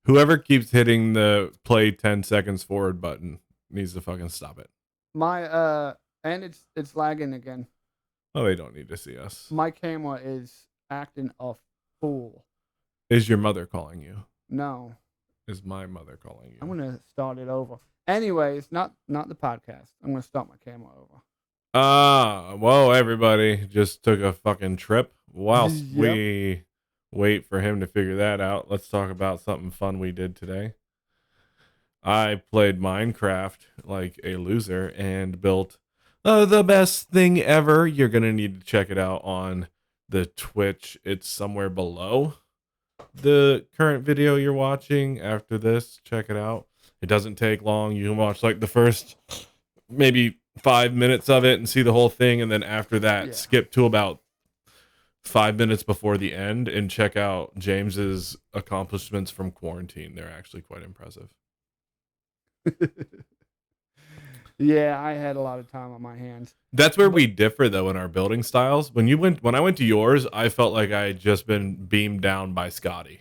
Whoever keeps hitting the play 10 seconds forward button needs to fucking stop it. And it's lagging again. Oh, they don't need to see us. My camera is acting a fool. Is your mother calling you? No. Is my mother calling you? I'm gonna start it over. Anyways, not the podcast. I'm gonna start my camera over. Whoa, everybody just took a fucking trip. Whilst we wait for him to figure that out, let's talk about something fun we did today. I played Minecraft like a loser and built the best thing ever. You're going to need to check it out on the Twitch. It's somewhere below the current video you're watching. After this, check it out. It doesn't take long. You can watch like the first maybe 5 minutes of it and see the whole thing, and then after that skip to about 5 minutes before the end and check out James's accomplishments from quarantine. They're actually quite impressive. Yeah, I had a lot of time on my hands. That's where we differ though in our building styles. When I went to yours, I felt like I had just been beamed down by Scotty.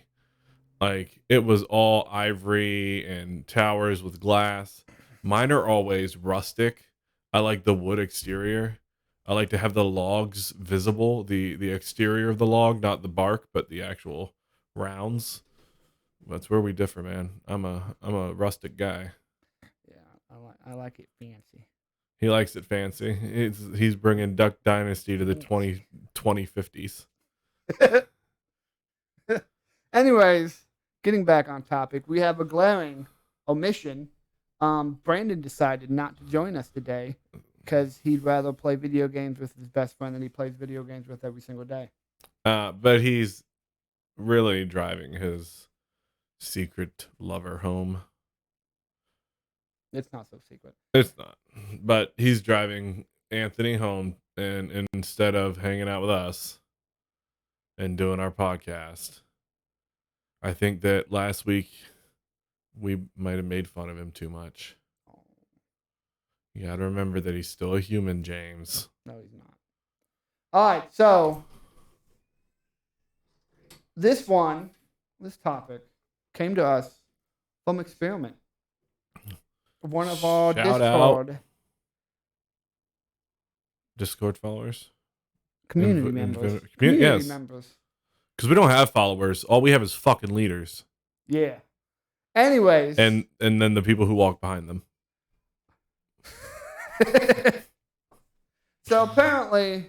Like it was all ivory and towers with glass. Mine are always rustic. I like the wood exterior. I like to have the logs visible, the exterior of the log, not the bark, but the actual rounds. That's where we differ, man. I'm a rustic guy. Yeah, I like it fancy. He likes it fancy. He's bringing Duck Dynasty to the 2050s. Anyways, getting back on topic, we have a glaring omission. Brandon decided not to join us today because he'd rather play video games with his best friend than he plays video games with every single day. But he's really driving his secret lover home. It's not so secret. It's not. But he's driving Anthony home, and instead of hanging out with us and doing our podcast, I think that last week we might have made fun of him too much. You gotta remember that he's still a human, James. No, he's not. All right, so this topic came to us from Experiment. One of our Discord followers? Community members. Yes. Because we don't have followers. All we have is fucking leaders. Yeah. Anyways. And then the people who walk behind them. So apparently,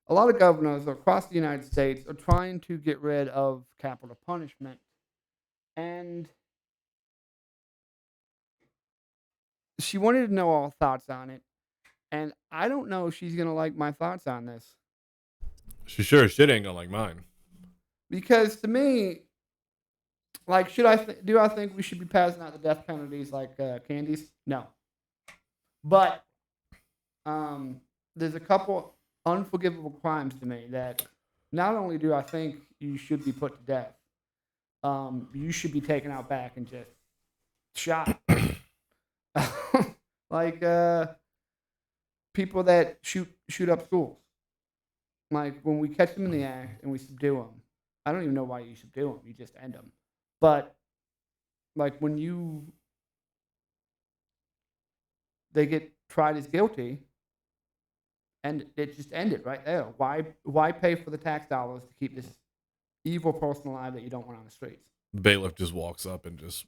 a lot of governors across the United States are trying to get rid of capital punishment. And she wanted to know our thoughts on it. And I don't know if she's going to like my thoughts on this. She sure as shit ain't going to like mine. Because to me, like, do I think we should be passing out the death penalties like candies? No. But there's a couple unforgivable crimes to me that not only do I think you should be put to death, you should be taken out back and just shot. Like people that shoot up schools. Like when we catch them in the act and we subdue them. I don't even know why you subdue them. You just end them. But like when they get tried as guilty, and it just ended right there. Why pay for the tax dollars to keep this evil person alive that you don't want on the streets? Bailiff just walks up and just.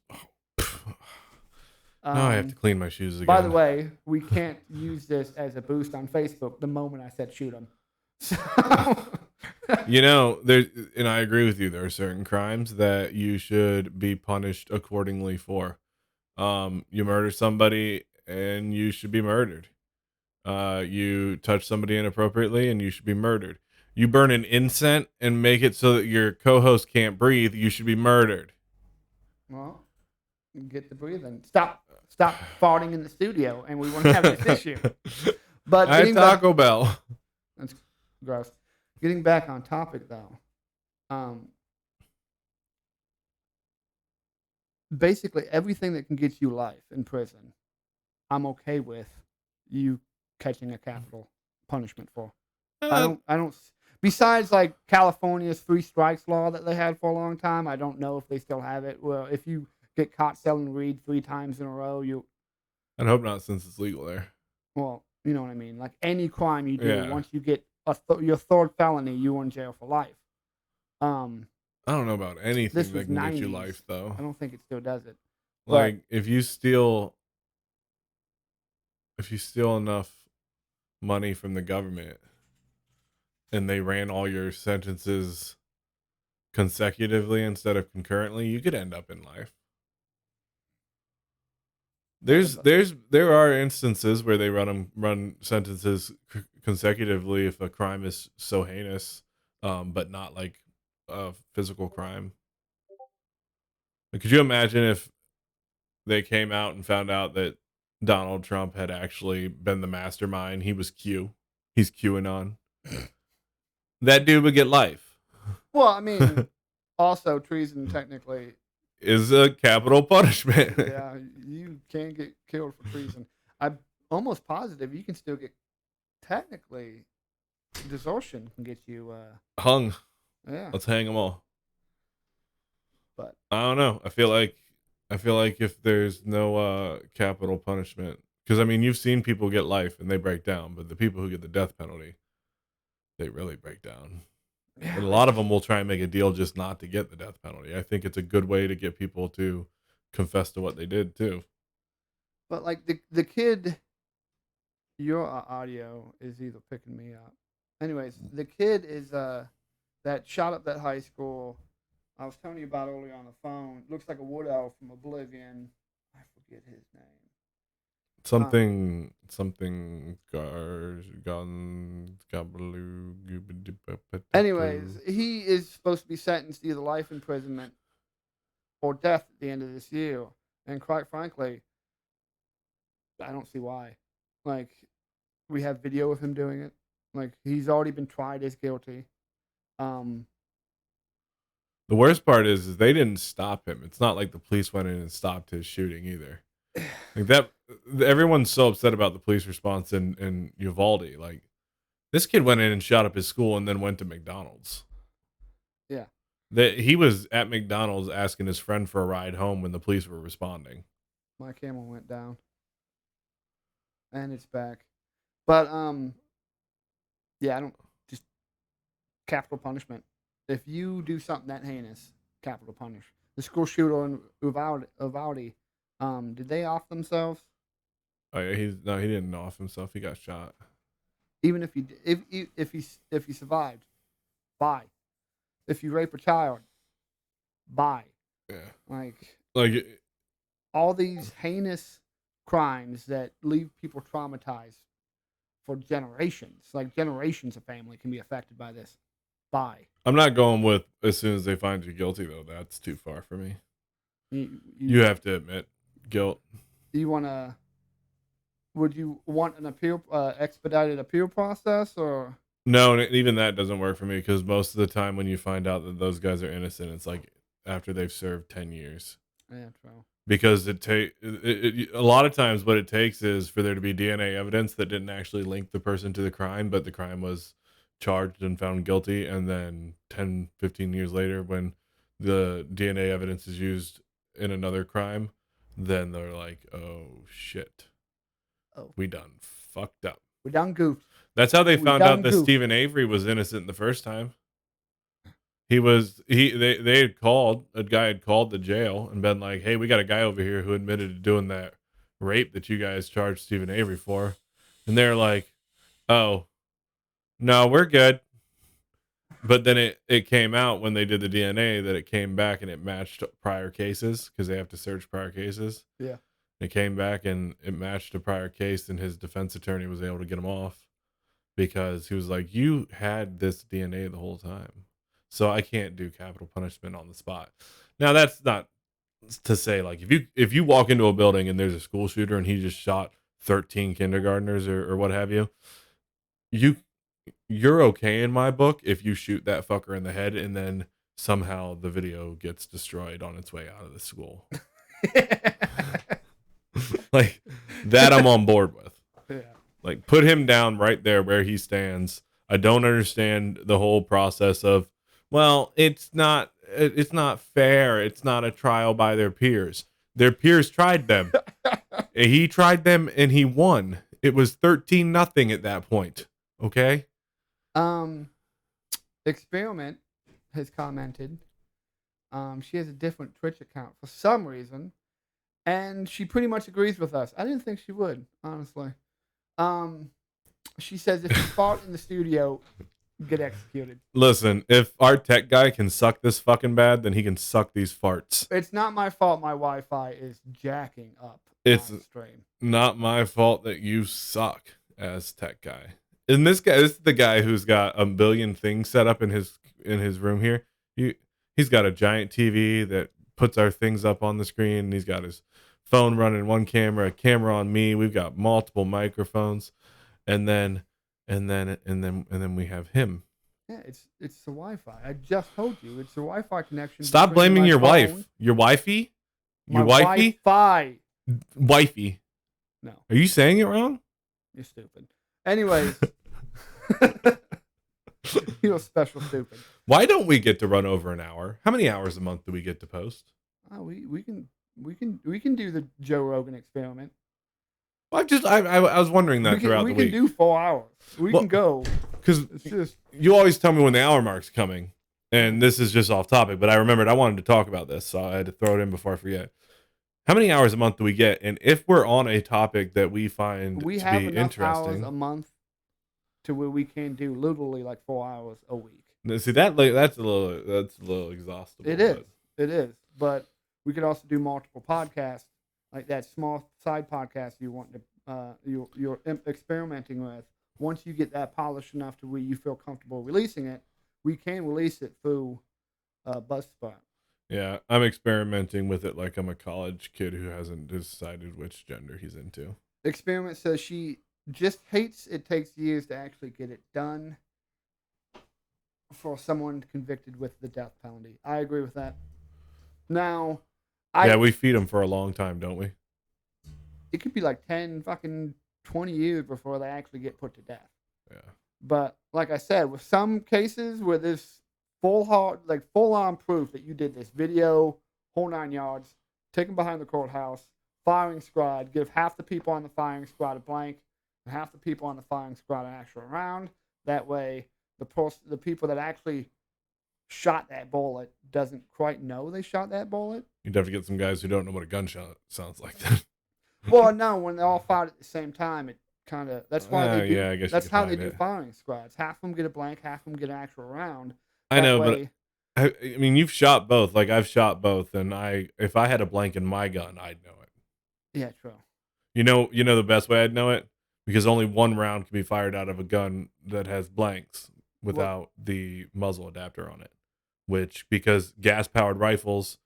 Now I have to clean my shoes again. By the way, we can't use this as a boost on Facebook the moment I said shoot him. So you know, and I agree with you. There are certain crimes that you should be punished accordingly for. You murder somebody and you should be murdered. You touch somebody inappropriately and you should be murdered. You burn an incense and make it so that your co-host can't breathe, you should be murdered. Well, get the breathing. Stop farting in the studio, and we won't have this issue. But I had Taco Bell. That's gross. Getting back on topic, though. Basically, everything that can get you life in prison, I'm okay with you catching a capital punishment for. I don't Besides, like, California's 3 strikes law that they had for a long time, I don't know if they still have it. Well, if you get caught selling weed 3 times in a row, I hope not, since it's legal there. well, you know what I mean. Like, any crime you do, Yeah. once you get your 3rd felony, you're in jail for life. I don't know about anything This that was can get you 90s. life, though. I don't think it still does it. Like, if you steal enough money from the government and they ran all your sentences consecutively instead of concurrently, you could end up in life. There are instances where they run sentences consecutively if a crime is so heinous, but not like a physical crime. Like, could you imagine if they came out and found out that Donald Trump had actually been the mastermind? He was Q. He's QAnon. That dude would get life. Well, I mean, also treason technically is a capital punishment. Yeah, you can get killed for treason. I'm almost positive you can still get technically desertion can get you hung. Yeah. Let's hang them all. But I don't know. I feel like if there's no capital punishment, because I mean, you've seen people get life and they break down, but the people who get the death penalty, they really break down. Yeah. And a lot of them will try and make a deal just not to get the death penalty. I think it's a good way to get people to confess to what they did too. But like the kid, your audio is either picking me up. Anyways, the kid is that shot up that high school. I was telling you about earlier on the phone. Looks like a wood elf from Oblivion. I forget his name. Something Anyways, he is supposed to be sentenced to either life imprisonment or death at the end of this year. And quite frankly, I don't see why. Like, we have video of him doing it. Like, he's already been tried as guilty. The worst part is they didn't stop him. It's not like the police went in and stopped his shooting either. Like that, everyone's so upset about the police response in Uvalde. Like, this kid went in and shot up his school and then went to McDonald's. Yeah. He was at McDonald's asking his friend for a ride home when the police were responding. My camera went down. And it's back. But, yeah, I don't, just capital punishment. If you do something that heinous, capital punish. The school shooter in Uvalde, did they off themselves? Oh yeah, he didn't off himself. He got shot. Even if he survived, bye. If you rape a child, bye. Yeah. Like all these heinous crimes that leave people traumatized for generations. Like generations of family can be affected by this. Bye. I'm not going with as soon as they find you guilty though. That's too far for me. You have to admit guilt. Would you want an appeal, expedited appeal process, or? No, even that doesn't work for me because most of the time when you find out that those guys are innocent, it's like after they've served 10 years. Yeah, true. Because a lot of times what it takes is for there to be DNA evidence that didn't actually link the person to the crime, but the crime was charged and found guilty. And then 10, 15 years later, when the DNA evidence is used in another crime, then they're like, oh, shit. Oh, we done fucked up. We done goofed. That's how they found out that Stephen Avery was innocent the first time. They had called, a guy had called the jail and been like, hey, we got a guy over here who admitted to doing that rape that you guys charged Stephen Avery for. And they're like, oh, no, we're good. But then it came out when they did the DNA that it came back and it matched prior cases because they have to search prior cases. Yeah. It came back and it matched a prior case, and his defense attorney was able to get him off because he was like, you had this DNA the whole time. So I can't do capital punishment on the spot. Now, that's not to say, like, if you walk into a building and there's a school shooter and he just shot 13 kindergartners or what have you, you're okay in my book if you shoot that fucker in the head and then somehow the video gets destroyed on its way out of the school. Like, that I'm on board with. Yeah. Like, put him down right there where he stands. I don't understand the whole process of, well, it's not fair. It's not a trial by their peers. Their peers tried them. He tried them and he won. It was 13-0 at that point. Okay? Experiment has commented. She has a different Twitch account for some reason, and she pretty much agrees with us. I didn't think she would, honestly. She says if you fart in the studio, get executed. Listen, if our tech guy can suck this fucking bad, then he can suck these farts. It's not my fault my Wi-Fi is jacking up It's on stream. Not my fault that you suck as tech guy. And this is the guy who's got a billion things set up in his room here. He's got a giant TV that puts our things up on the screen. And he's got his phone running one camera, a camera on me. We've got multiple microphones, and then we have him. Yeah, it's the Wi-Fi. I just told you it's the Wi-Fi connection. Stop blaming your wife. Your wifey? Your wifey? Wi-Fi. Wifey. No. Are you saying it wrong? You're stupid. Anyways. You're special stupid. Why don't we get to run over an hour? How many hours a month do we get to post? We can do the Joe Rogan experiment. Well, I was wondering that throughout the week. We can do 4 hours. We can go. Because you always tell me when the hour mark's coming, and this is just off topic, but I remembered I wanted to talk about this, so I had to throw it in before I forget. How many hours a month do we get? And if we're on a topic that we find to be interesting, hours a month to where we can do literally like 4 hours a week. See that's a little exhaustible. It is. But we could also do multiple podcasts, like that small side podcast you want to you're experimenting with. Once you get that polished enough to where you feel comfortable releasing it, we can release it through Buzzsprout. Yeah, I'm experimenting with it like I'm a college kid who hasn't decided which gender he's into. Experiment says she just hates it takes years to actually get it done for someone convicted with the death penalty. I agree with that. Now, we feed them for a long time, don't we? It could be like 10 fucking 20 years before they actually get put to death. Yeah. But like I said, with some cases where there's full-on proof that you did this video, whole 9 yards, take them behind the courthouse, firing squad, give half the people on the firing squad a blank, and half the people on the firing squad an actual round. That way, the people that actually shot that bullet doesn't quite know they shot that bullet. You'd have to get some guys who don't know what a gunshot sounds like. Then. Well, no, when they all fired at the same time, it kind of that's why they do. Yeah, I guess that's how they do firing squads. Half of them get a blank, half of them get an actual round. I know, but I mean, you've shot both. Like I've shot both, and if I had a blank in my gun, I'd know it. Yeah, true. You know the best way I'd know it, because only one round can be fired out of a gun that has blanks without the muzzle adapter on it. Because gas-powered rifles,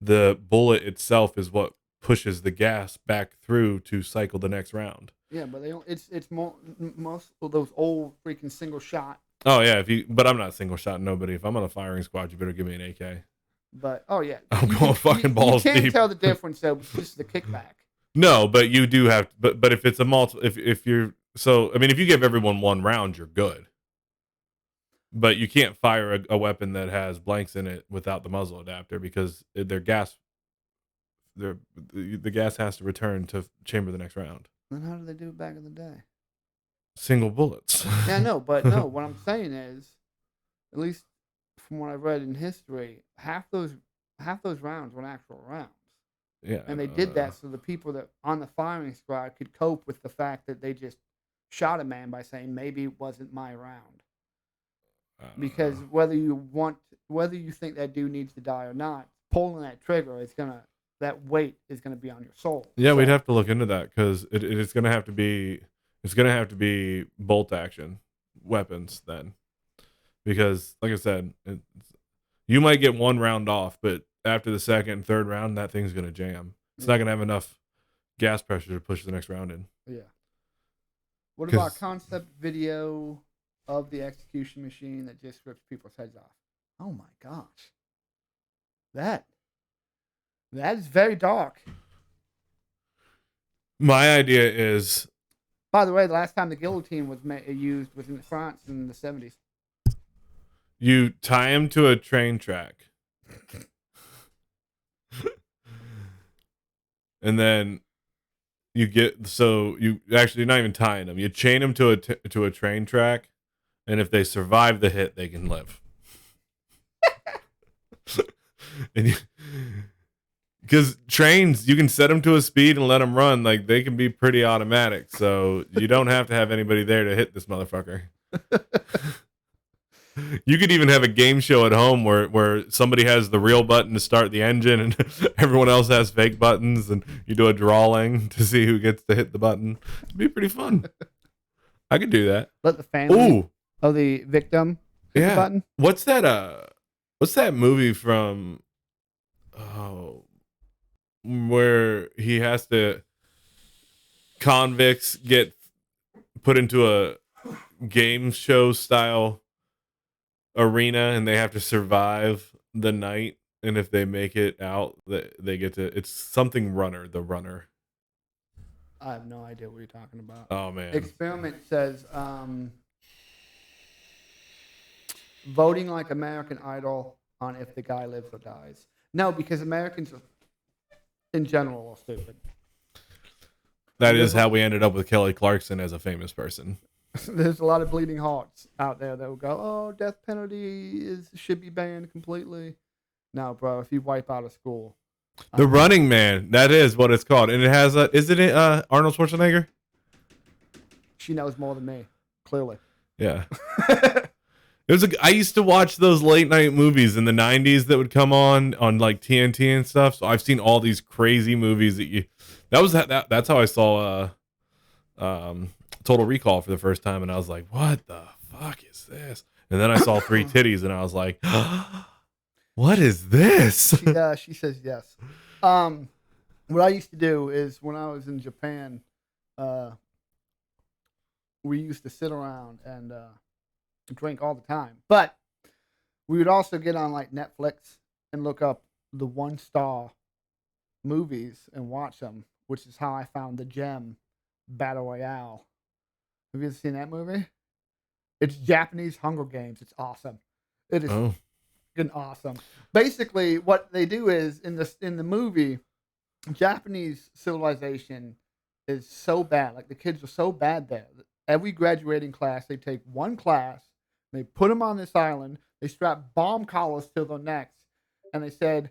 the bullet itself is what pushes the gas back through to cycle the next round. Yeah, but it's most of those old freaking single shot. Oh yeah, but I'm not single shot nobody. If I'm on a firing squad, you better give me an AK. But yeah, I'm going fucking balls deep. You can't tell the difference though. Just the kickback. No, but you do have. But if it's a if you're so, I mean, if you give everyone one round, you're good. But you can't fire a weapon that has blanks in it without the muzzle adapter because the gas has to return to chamber the next round. Then how did they do it back in the day? Single bullets. Yeah, no, but no. What I'm saying is, at least from what I've read in history, half those rounds were actual rounds. Yeah, and they did that so the people that on the firing squad could cope with the fact that they just shot a man by saying maybe it wasn't my round. Because whether you think that dude needs to die or not, pulling that trigger that weight is gonna be on your soul. Yeah, so we'd have to look into that because it's gonna have to be bolt action weapons then, because like I said, you might get one round off, but after the second and third round, that thing's gonna jam. It's not gonna have enough gas pressure to push the next round in. Yeah. What about concept video of the execution machine that just rips people's heads off? Oh my gosh. That is very dark. My idea is By the way, the last time the guillotine was used was in France in the 70s. You tie him to a train track. And then you you're not even tying them. You chain them to a train track, and if they survive the hit, they can live. Because trains, you can set them to a speed and let them run. Like, they can be pretty automatic, so you don't have to have anybody there to hit this motherfucker. You could even have a game show at home where somebody has the real button to start the engine and everyone else has fake buttons, and you do a drawing to see who gets to hit the button. It'd be pretty fun. I could do that. Let the family of the victim hit the button. What's that movie from where he has to convicts get put into a game show style arena and they have to survive the night, and if they make it out, they get to, it's something runner, the runner. I have no idea what you're talking about. Oh man. Experiment says voting like American Idol on if the guy lives or dies. No, because Americans in general are stupid. That is how we ended up with Kelly Clarkson as a famous person. There's a lot of bleeding hearts out there that will go, "Oh, death penalty should be banned completely." No, bro. If you wipe out a school, The Running Man. That is what it's called, and it has isn't it Arnold Schwarzenegger? She knows more than me, clearly. Yeah. I used to watch those late night movies in the 90s that would come on like TNT and stuff. So I've seen all these crazy movies that's how I saw Total Recall for the first time, and I was like, what the fuck is this? And then I saw Three Titties, and I was like, what is this? She says yes. What I used to do is when I was in Japan, we used to sit around and drink all the time. But we would also get on like Netflix and look up the 1-star movies and watch them, which is how I found the gem Battle Royale. Have you ever seen that movie? It's Japanese Hunger Games. It's awesome. It is fucking awesome. Basically, what they do is in the movie, Japanese civilization is so bad. Like, the kids are so bad there. Every graduating class, they take one class, they put them on this island, they strap bomb collars to their necks, and they said,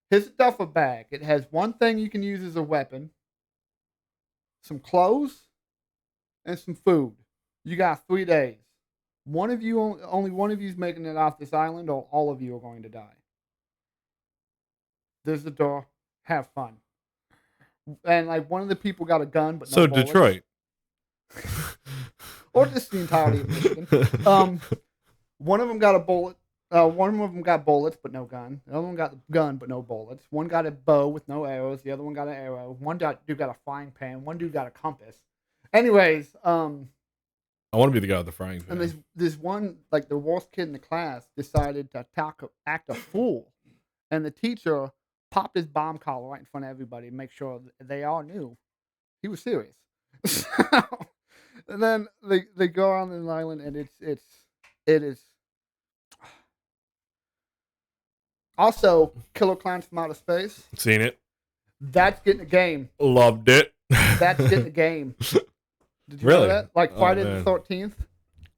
"Here's a duffel bag. It has one thing you can use as a weapon, some clothes, and some food. You got 3 days. Only one of you is making it off this island, or all of you are going to die. There's the door. Have fun." And like, one of the people got a gun, but no bullets. Detroit. Or just the entirety of Michigan. One of them got a bullet. One of them got bullets, but no gun. The other one got the gun, but no bullets. One got a bow with no arrows. The other one got an arrow. One dude got a frying pan. One dude got a compass. Anyways, I want to be the guy with the frying pan. And this one, like the worst kid in the class, decided to act a fool, and the teacher popped his bomb collar right in front of everybody to make sure they all knew he was serious. And then they go on an island, and it is also Killer Clowns from Outer Space. Seen it. That's getting a game. Loved it. That's getting a game. Did you Really? know that? Like Friday the 13th.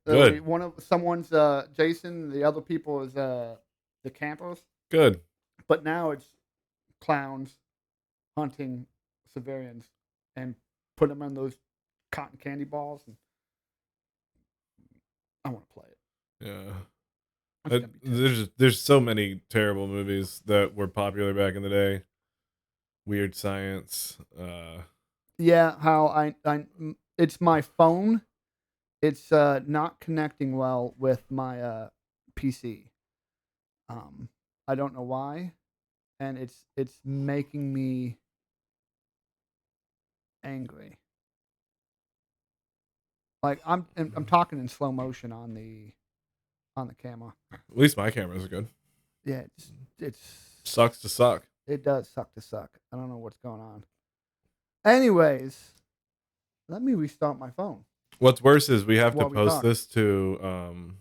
Good. Someone's Jason. The other people is the campers. Good. But now it's clowns hunting civilians and putting them in those cotton candy balls. And I want to play it. Yeah. There's so many terrible movies that were popular back in the day. Weird Science. Yeah, how I it's my phone. It's not connecting well with my PC. I don't know why, and it's making me angry. Like, I'm talking in slow motion on the camera. At least my cameras are good. Yeah, it's sucks to suck. It does suck to suck. I don't know what's going on. Anyways, Let me restart my phone. What's worse is we have to While we post talk. this to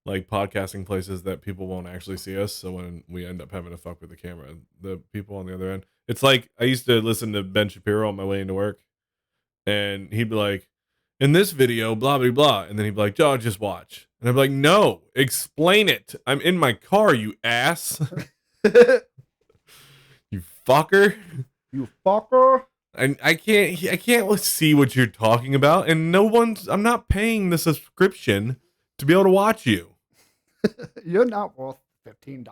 like podcasting places that people won't actually see us. So when we end up having to fuck with the camera, the people on the other end, it's like I used to listen to Ben Shapiro on my way into work, and he'd be like, "In this video, blah blah blah," and then he'd be like, "Oh, just watch," and I'd be like, "No, explain it. I'm in my car, you ass, you fucker." You fucker. I can't see what you're talking about, and I'm not paying the subscription to be able to watch you. You're not worth $15.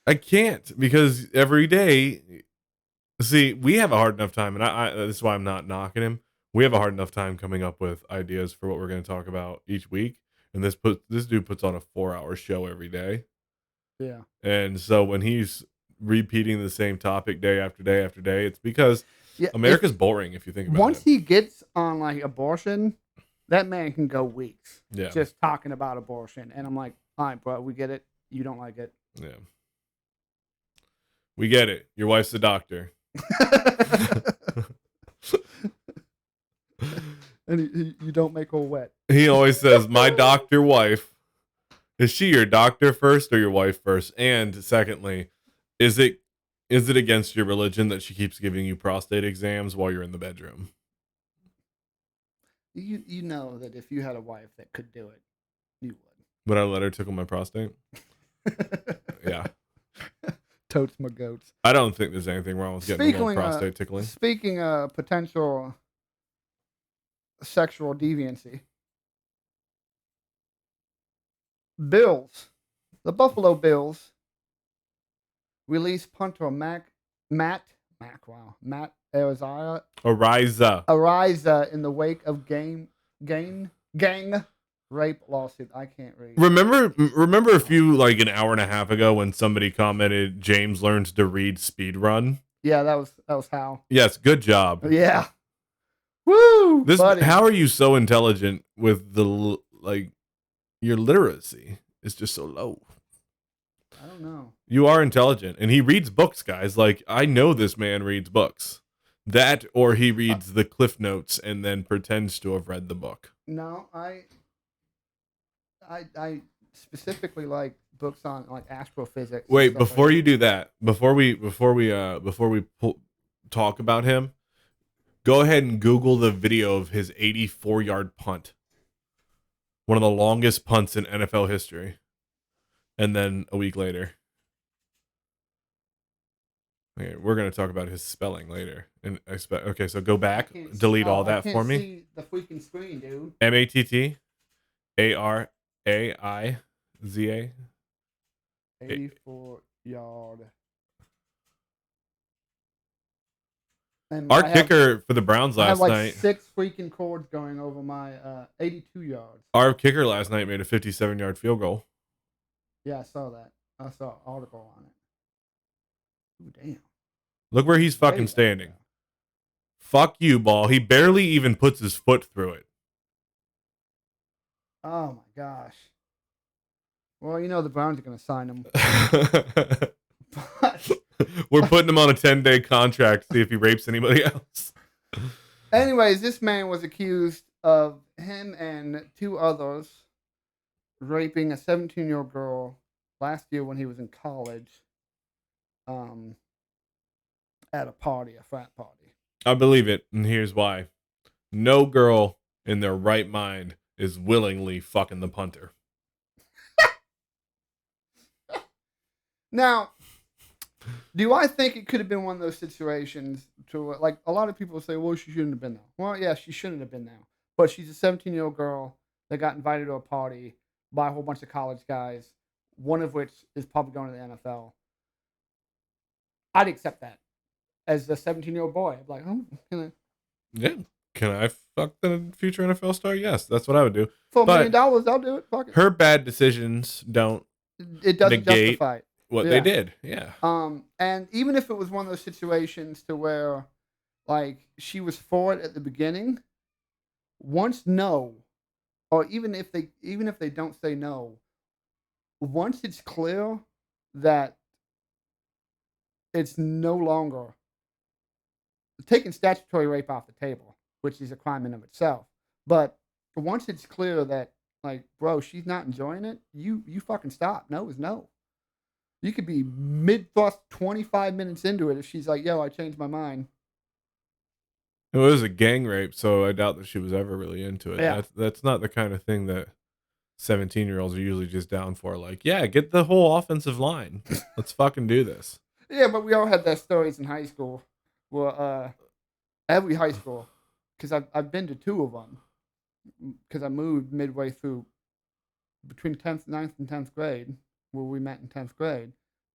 I can't, because every day, see, we have a hard enough time, and I this is why I'm not knocking him. We have a hard enough time coming up with ideas for what we're going to talk about each week, and this dude puts on a 4-hour show every day. Yeah. And so when he's repeating the same topic day after day after day, it's because America's boring if you think about it. Once he gets on like abortion, that man can go weeks just talking about abortion. And I'm like, all right, bro, we get it. You don't like it. Yeah. We get it. Your wife's a doctor. And you don't make her wet. He always says, my doctor wife. Is she your doctor first or your wife first? And secondly, is it against your religion that she keeps giving you prostate exams while you're in the bedroom? You know that if you had a wife that could do it, you would. Would I let her tickle my prostate? Yeah. Totes my goats. I don't think there's anything wrong with getting a little prostate tickling. Speaking of potential sexual deviancy, the Buffalo Bills released punter Matt Araiza in the wake of gang rape lawsuit. I can't read. Remember a few, like an hour and a half ago, when somebody commented James learns to read speed run? Yeah, that was Hal. Yes, good job. Yeah. Woo! How are you so intelligent with the your literacy is just so low? I don't know. You are intelligent, and he reads books, guys. Like, I know this man reads books. That, or he reads the Cliff Notes and then pretends to have read the book. No, I specifically like books on like astrophysics. Wait, before you do that, before we talk about him, go ahead and Google the video of his 84-yard punt. One of the longest punts in NFL history. And then a week later. Okay, we're going to talk about his spelling later. And okay, so go back, delete all that for me. See the freaking screen, dude. MattAraiza. 84-yard. And our kicker for the Browns last night. I have 6 freaking cords going over my 82 yards. Our kicker last night made a 57-yard field goal. Yeah, I saw that. I saw an article on it. Ooh, damn. Look where he's fucking standing. Fuck you, ball. He barely even puts his foot through it. Oh, my gosh. Well, you know the Browns are going to sign him. We're putting him on a 10-day contract to see if he rapes anybody else. Anyways, this man was accused of him and 2 others raping a 17-year-old girl last year when he was in college at a frat party. I believe it, and here's why. No girl in their right mind is willingly fucking the punter. Now, do I think it could have been one of those situations to, like, a lot of people say, well, she shouldn't have been there. Well, yeah, she shouldn't have been there. But she's a 17-year-old girl that got invited to a party by a whole bunch of college guys, one of which is probably going to the NFL. I'd accept that. As a 17-year-old boy, I'd be like, yeah. Can I fuck the future NFL star? Yes, that's what I would do. $4 million, I'll do it. Fuck it. Her bad decisions doesn't justify what they did. Yeah. And even if it was one of those situations to where, like, she was for it at the beginning, once no, or even if they don't say no, once it's clear that it's no longer taking statutory rape off the table. which is a crime in of itself. But once it's clear that, like, bro, she's not enjoying it, you fucking stop. No is no. You could be mid-thrust 25 minutes into it if she's like, yo, I changed my mind. It was a gang rape, so I doubt that she was ever really into it. Yeah. That's not the kind of thing that 17-year-olds are usually just down for. Like, yeah, get the whole offensive line. Let's fucking do this. Yeah, but we all had those stories in high school. Well, every high school, because I've been to 2 of them, because I moved midway through between 9th and 10th grade, where we met in 10th grade.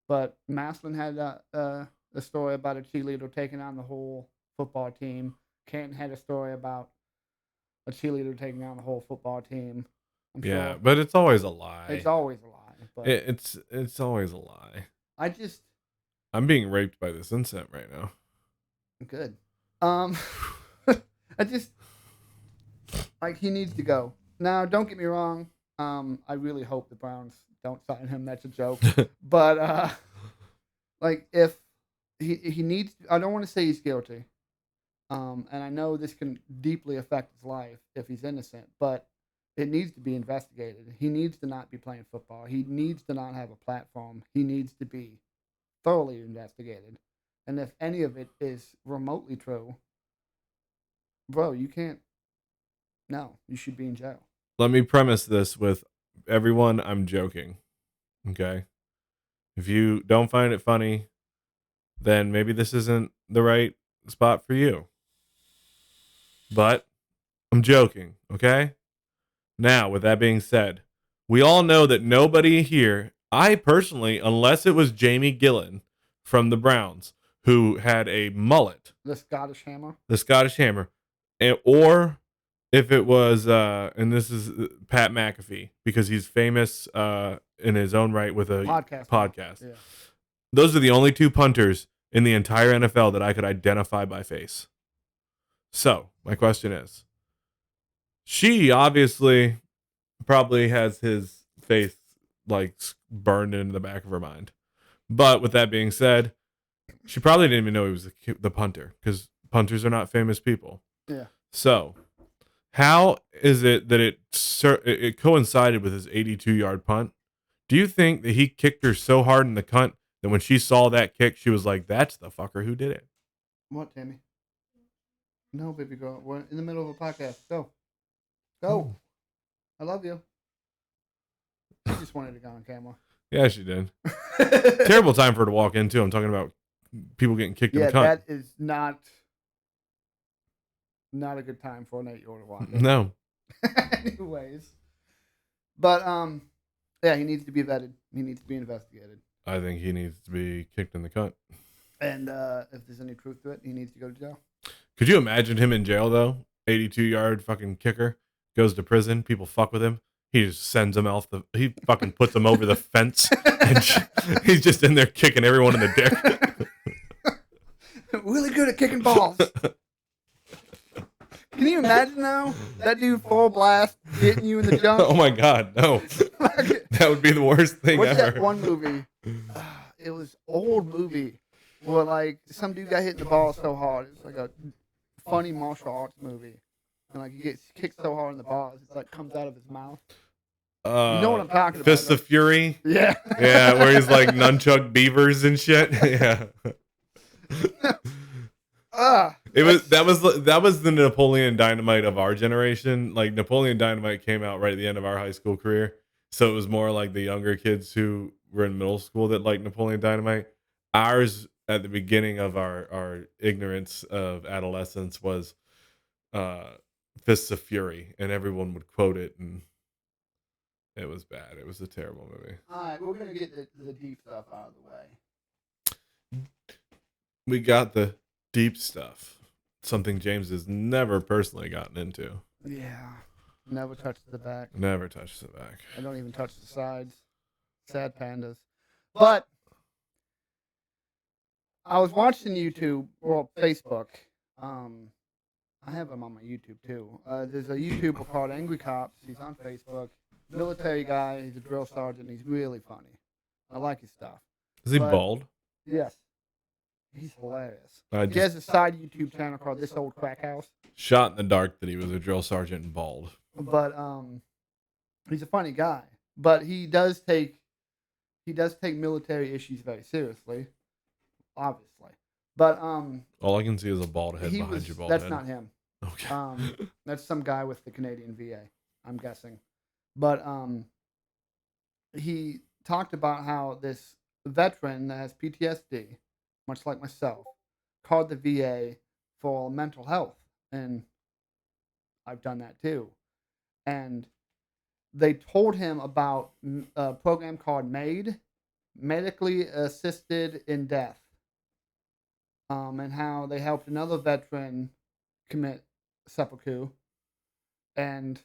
But Maslin had a story about a cheerleader taking on the whole football team. Canton had a story about a cheerleader taking on the whole football team. I'm Yeah, sure but it's always a lie. it's always a lie. But It's always a lie. I'm being raped by this insect right now. Good. I just like he needs to go. Now, don't get me wrong. I really hope the Browns don't sign him. That's a joke. But like if he needs, I don't want to say he's guilty. And I know this can deeply affect his life if he's innocent, but it needs to be investigated. He needs to not be playing football. He needs to not have a platform. He needs to be thoroughly investigated. And if any of it is remotely true, bro, you can't. No, you should be in jail. Let me premise this with everyone. I'm joking. Okay. If you don't find it funny, then maybe this isn't the right spot for you. But I'm joking. Okay. Now, with that being said, we all know that nobody here, I personally, unless it was Jamie Gillan from the Browns, who had a mullet. The Scottish Hammer. Or if it was, and this is Pat McAfee, because he's famous in his own right with a podcast. Yeah. Those are the only 2 punters in the entire NFL that I could identify by face. So, my question is, she obviously probably has his face like burned into the back of her mind. But with that being said, she probably didn't even know he was the punter, because punters are not famous people. Yeah. So, how is it that it coincided with his 82-yard punt? Do you think that he kicked her so hard in the cunt that when she saw that kick, she was like, "That's the fucker who did it"? What, Tammy? No, baby girl. We're in the middle of a podcast. Go. Oh. I love you. She just wanted to go on camera. Yeah, she did. Terrible time for her to walk into. I'm talking about people getting kicked in the cunt. Yeah, that is not a good time for an 8-year-old to walk in. No. Anyways. But, yeah, he needs to be vetted. He needs to be investigated. I think he needs to be kicked in the cunt. And if there's any truth to it, he needs to go to jail. Could you imagine him in jail, though? 82-yard fucking kicker. Goes to prison. People fuck with him. He just sends him off he fucking puts him over the fence. And he's just in there kicking everyone in the dick. Really good at kicking balls. Can you imagine, though? That dude full blast hitting you in the junk. Oh, my God. No. That would be the worst thing What's ever. That one movie? It was old movie where, like, some dude got hit in the ball so hard. It's like a funny martial arts movie. And, like, he gets kicked so hard in the balls, it, like, comes out of his mouth. You know what I'm talking about. Fists of Fury? Yeah. Yeah, where he's, like, nunchuck beavers and shit. Yeah. That was the Napoleon Dynamite of our generation. Like, Napoleon Dynamite came out right at the end of our high school career. So it was more like the younger kids who were in middle school that liked Napoleon Dynamite. Ours, at the beginning of our ignorance of adolescence, was Fists of Fury, and everyone would quote it, and it was bad. It was a terrible movie. All right, we're going to get the deep stuff out of the way. We got the deep stuff. Something James has never personally gotten into. Yeah. Never touches the back. Never touches the back. I don't even touch the sides. Sad pandas. But I was watching YouTube or Facebook. I have him on my YouTube too. There's a YouTuber called Angry Cops. He's on Facebook. Military guy. He's a drill sergeant. He's really funny. I like his stuff. Is he bald? Yes. He's hilarious. I He has a side YouTube channel called This Old Crack House. shot in the dark that he was a drill sergeant and bald. But he's a funny guy. But he does take military issues very seriously, obviously. But all I can see is a bald head behind your bald that's head. not him. Okay. That's some guy with the Canadian VA, I'm guessing. But he talked about how this veteran that has PTSD, much like myself, called the VA for mental health, and I've done that too. And they told him about a program called MAID, Medically Assisted in Death, and how they helped another veteran commit seppuku. And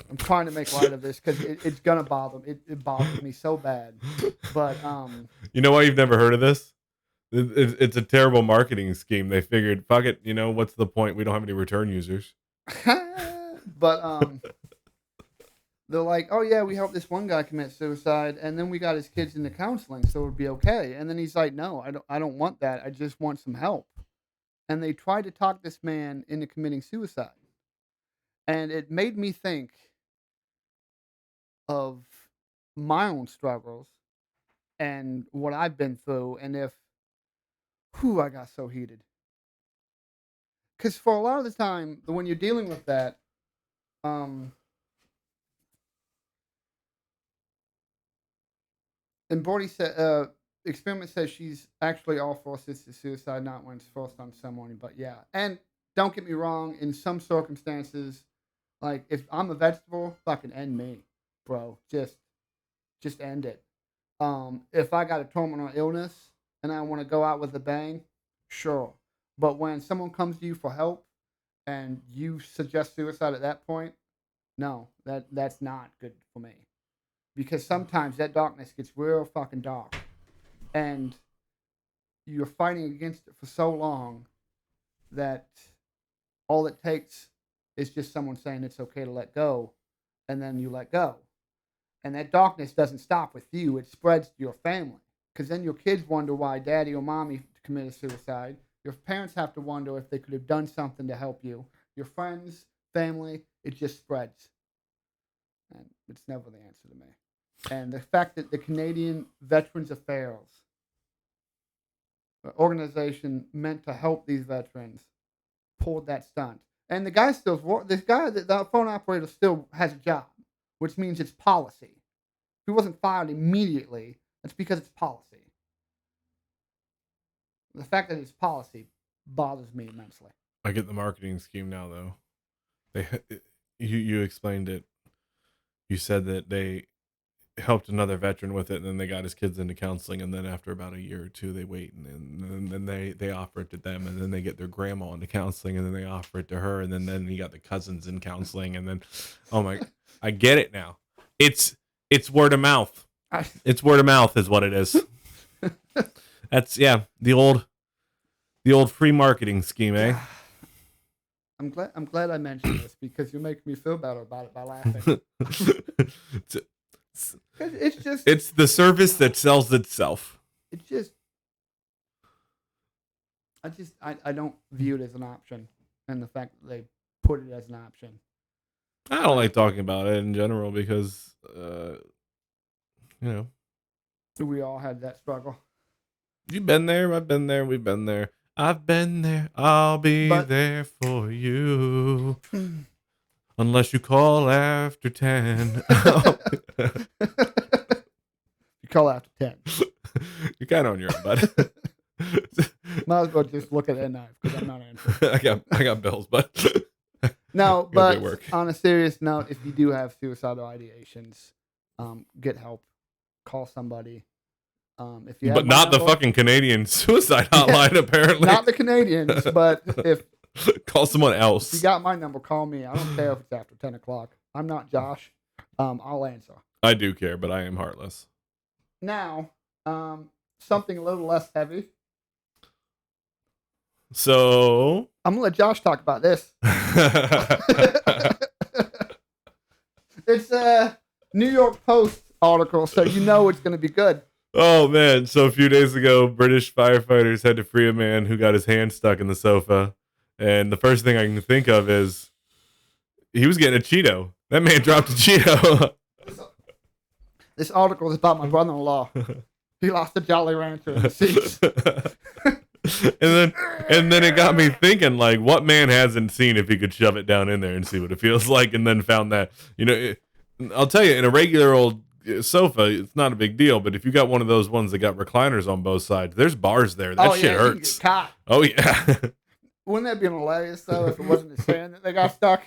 I'm trying to make light of this because it's gonna bother me. It bothers me so bad. But you know why you've never heard of this? It's a terrible marketing scheme. They figured, fuck it. You know what's the point? We don't have any return users. But they're like, oh yeah, we helped this one guy commit suicide, and then we got his kids into counseling, so it would be okay. And then he's like, no, I don't want that. I just want some help. And they tried to talk this man into committing suicide, and it made me think of my own struggles and what I've been through, and I got so heated. Because for a lot of the time, when you're dealing with that, and Brody said, experiment says she's actually all for assisted suicide, not when it's forced on someone. But yeah, and don't get me wrong, in some circumstances, like if I'm a vegetable, fucking end me, bro. Just end it. If I got a terminal illness and I want to go out with a bang, sure. But when someone comes to you for help and you suggest suicide at that point, no, that's not good for me. Because sometimes that darkness gets real fucking dark. And you're fighting against it for so long that all it takes is just someone saying it's okay to let go. And then you let go. And that darkness doesn't stop with you. It spreads to your family. Because then your kids wonder why daddy or mommy committed suicide. Your parents have to wonder if they could have done something to help you. Your friends, family, it just spreads. And it's never the answer to me. And the fact that the Canadian Veterans Affairs organization meant to help these veterans pulled that stunt. And the guy the phone operator still has a job, which means it's policy. If he wasn't fired immediately, that's because it's policy. The fact that it's policy bothers me immensely. I get the marketing scheme now, though. You explained it. You said that they helped another veteran with it, and then they got his kids into counseling, and then after about a year or two, they wait, and then they offer it to them, and then they get their grandma into counseling, and then they offer it to her, and then you got the cousins in counseling, and then, oh my, I get it now. It's word of mouth. It's word of mouth is what it is. That's the old free marketing scheme, eh? I'm glad I mentioned this because you're making me feel better about it by laughing. It's the service that sells itself. I don't view it as an option, and the fact that they put it as an option. I don't like talking about it in general because, we all had that struggle. You've been there. I've been there. We've been there. I've been there. I'll be there for you. Unless you call after 10. You call after 10. You're kind of on your own, bud. Might as well just look at that knife because I'm not answering. I got bills, but no. But on a serious note, if you do have suicidal ideations, get help. Call somebody. If you but not the fucking Canadian suicide hotline, apparently. Not the Canadians, but if call someone else. If you got my number, call me. I don't care if it's after 10 o'clock. I'm not Josh. I'll answer. I do care, but I am heartless. Now, something a little less heavy. So I'm gonna let Josh talk about this. It's a New York Post article, so you know it's gonna be good. Oh man! So a few days ago, British firefighters had to free a man who got his hand stuck in the sofa, and the first thing I can think of is he was getting a Cheeto. That man dropped a Cheeto. This article is about my brother-in-law. He lost a Jolly Rancher in the seats. and then it got me thinking, like, what man hasn't seen if he could shove it down in there and see what it feels like, and then found that, I'll tell you, in a regular old sofa, it's not a big deal, but if you got one of those ones that got recliners on both sides, there's bars there. That shit hurts. You can get caught. Oh yeah. Wouldn't that be hilarious though if it wasn't his hand that they got stuck?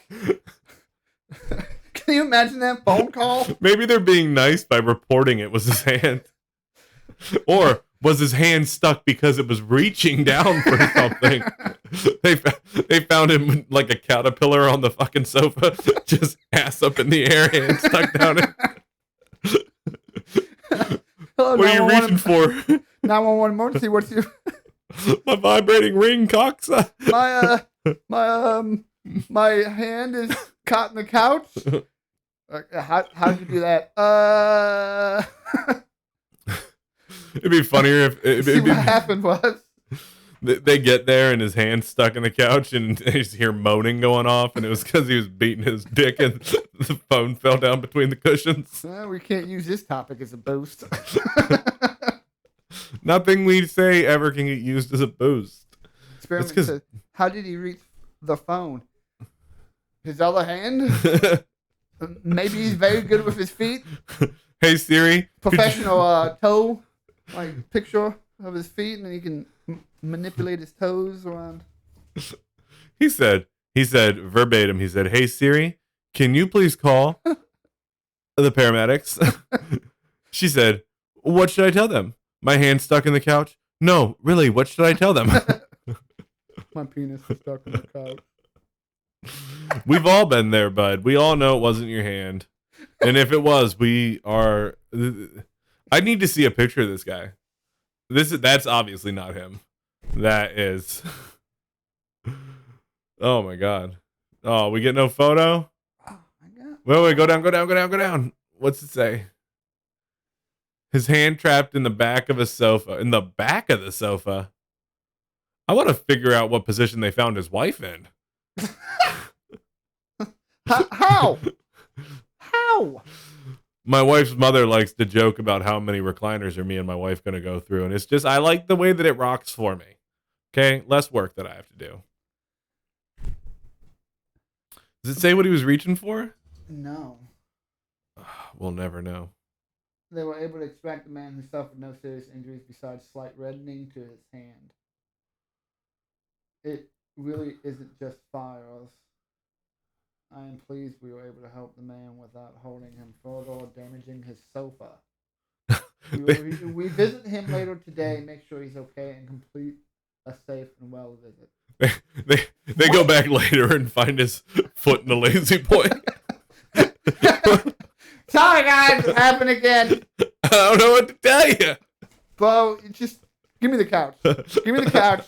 Can you imagine that phone call? Maybe they're being nice by reporting it was his hand. Or was his hand stuck because it was reaching down for something? They found him like a caterpillar on the fucking sofa, just ass up in the air, hand stuck down it. Hello, what are you reaching for? 911 emergency. What's your my vibrating ring, Cox? My hand is caught in the couch. How'd you do that? It'd be funnier if what happened was they get there and his hand's stuck in the couch and they just hear moaning going off, and it was because he was beating his dick and the phone fell down between the cushions. We can't use this topic as a boost. Nothing we say ever can get used as a boost. Experiment says, how did he reach the phone? His other hand? Maybe he's very good with his feet. Hey Siri. Professional toe, like picture of his feet, and then he can manipulate his toes around. He said verbatim, he said, "Hey Siri, can you please call the paramedics?" She said, "What should I tell them? My hand's stuck in the couch?" "No, really, what should I tell them?" My penis is stuck in the couch. We've all been there, bud. We all know it wasn't your hand. And if it was, I need to see a picture of this guy. That's obviously not him. That is. Oh my god. Oh, we get no photo? Oh my god. Wait, go down. What's it say? His hand trapped in the back of a sofa. In the back of the sofa? I want to figure out what position they found his wife in. How? My wife's mother likes to joke about how many recliners are me and my wife going to go through. And it's just, I like the way that it rocks for me. Okay? Less work that I have to do. Does it say what he was reaching for? No. We'll never know. They were able to extract the man who suffered no serious injuries besides slight reddening to his hand. It really isn't just fires. I am pleased we were able to help the man without holding him further or damaging his sofa. We visit him later today, make sure he's okay, and complete a safe and well visit. They go back later and find his foot in the lazy boy. Sorry guys, it happened again. I don't know what to tell you. Bro, just give me the couch. Give me the couch.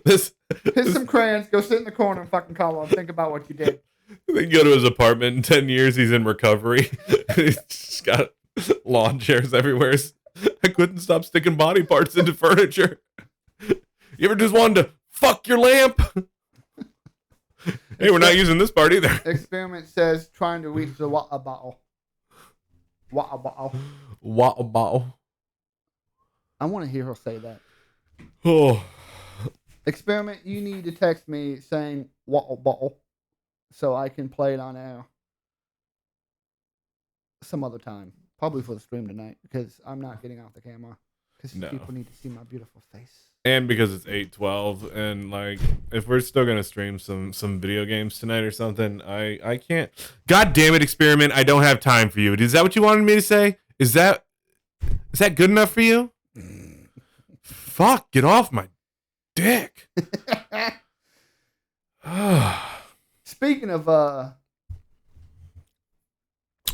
Here's some crayons. Go sit in the corner and fucking color and think about what you did. They go to his apartment. In 10 years, he's in recovery. He's just got lawn chairs everywhere. I couldn't stop sticking body parts into furniture. You ever just wanted to fuck your lamp? Hey, we're not using this part either. Experiment says trying to reach the water bottle. Water bottle. Water bottle. I want to hear her say that. Oh. Experiment, you need to text me saying water bottle so I can play it on air some other time. Probably for the stream tonight because I'm not getting off the camera because people need to see my beautiful face. And because it's 8:12 and like if we're still gonna stream some video games tonight or something, I can't. God damn it, Experiment! I don't have time for you. Is that what you wanted me to say? Is that good enough for you? Fuck! Get off my dick. Speaking of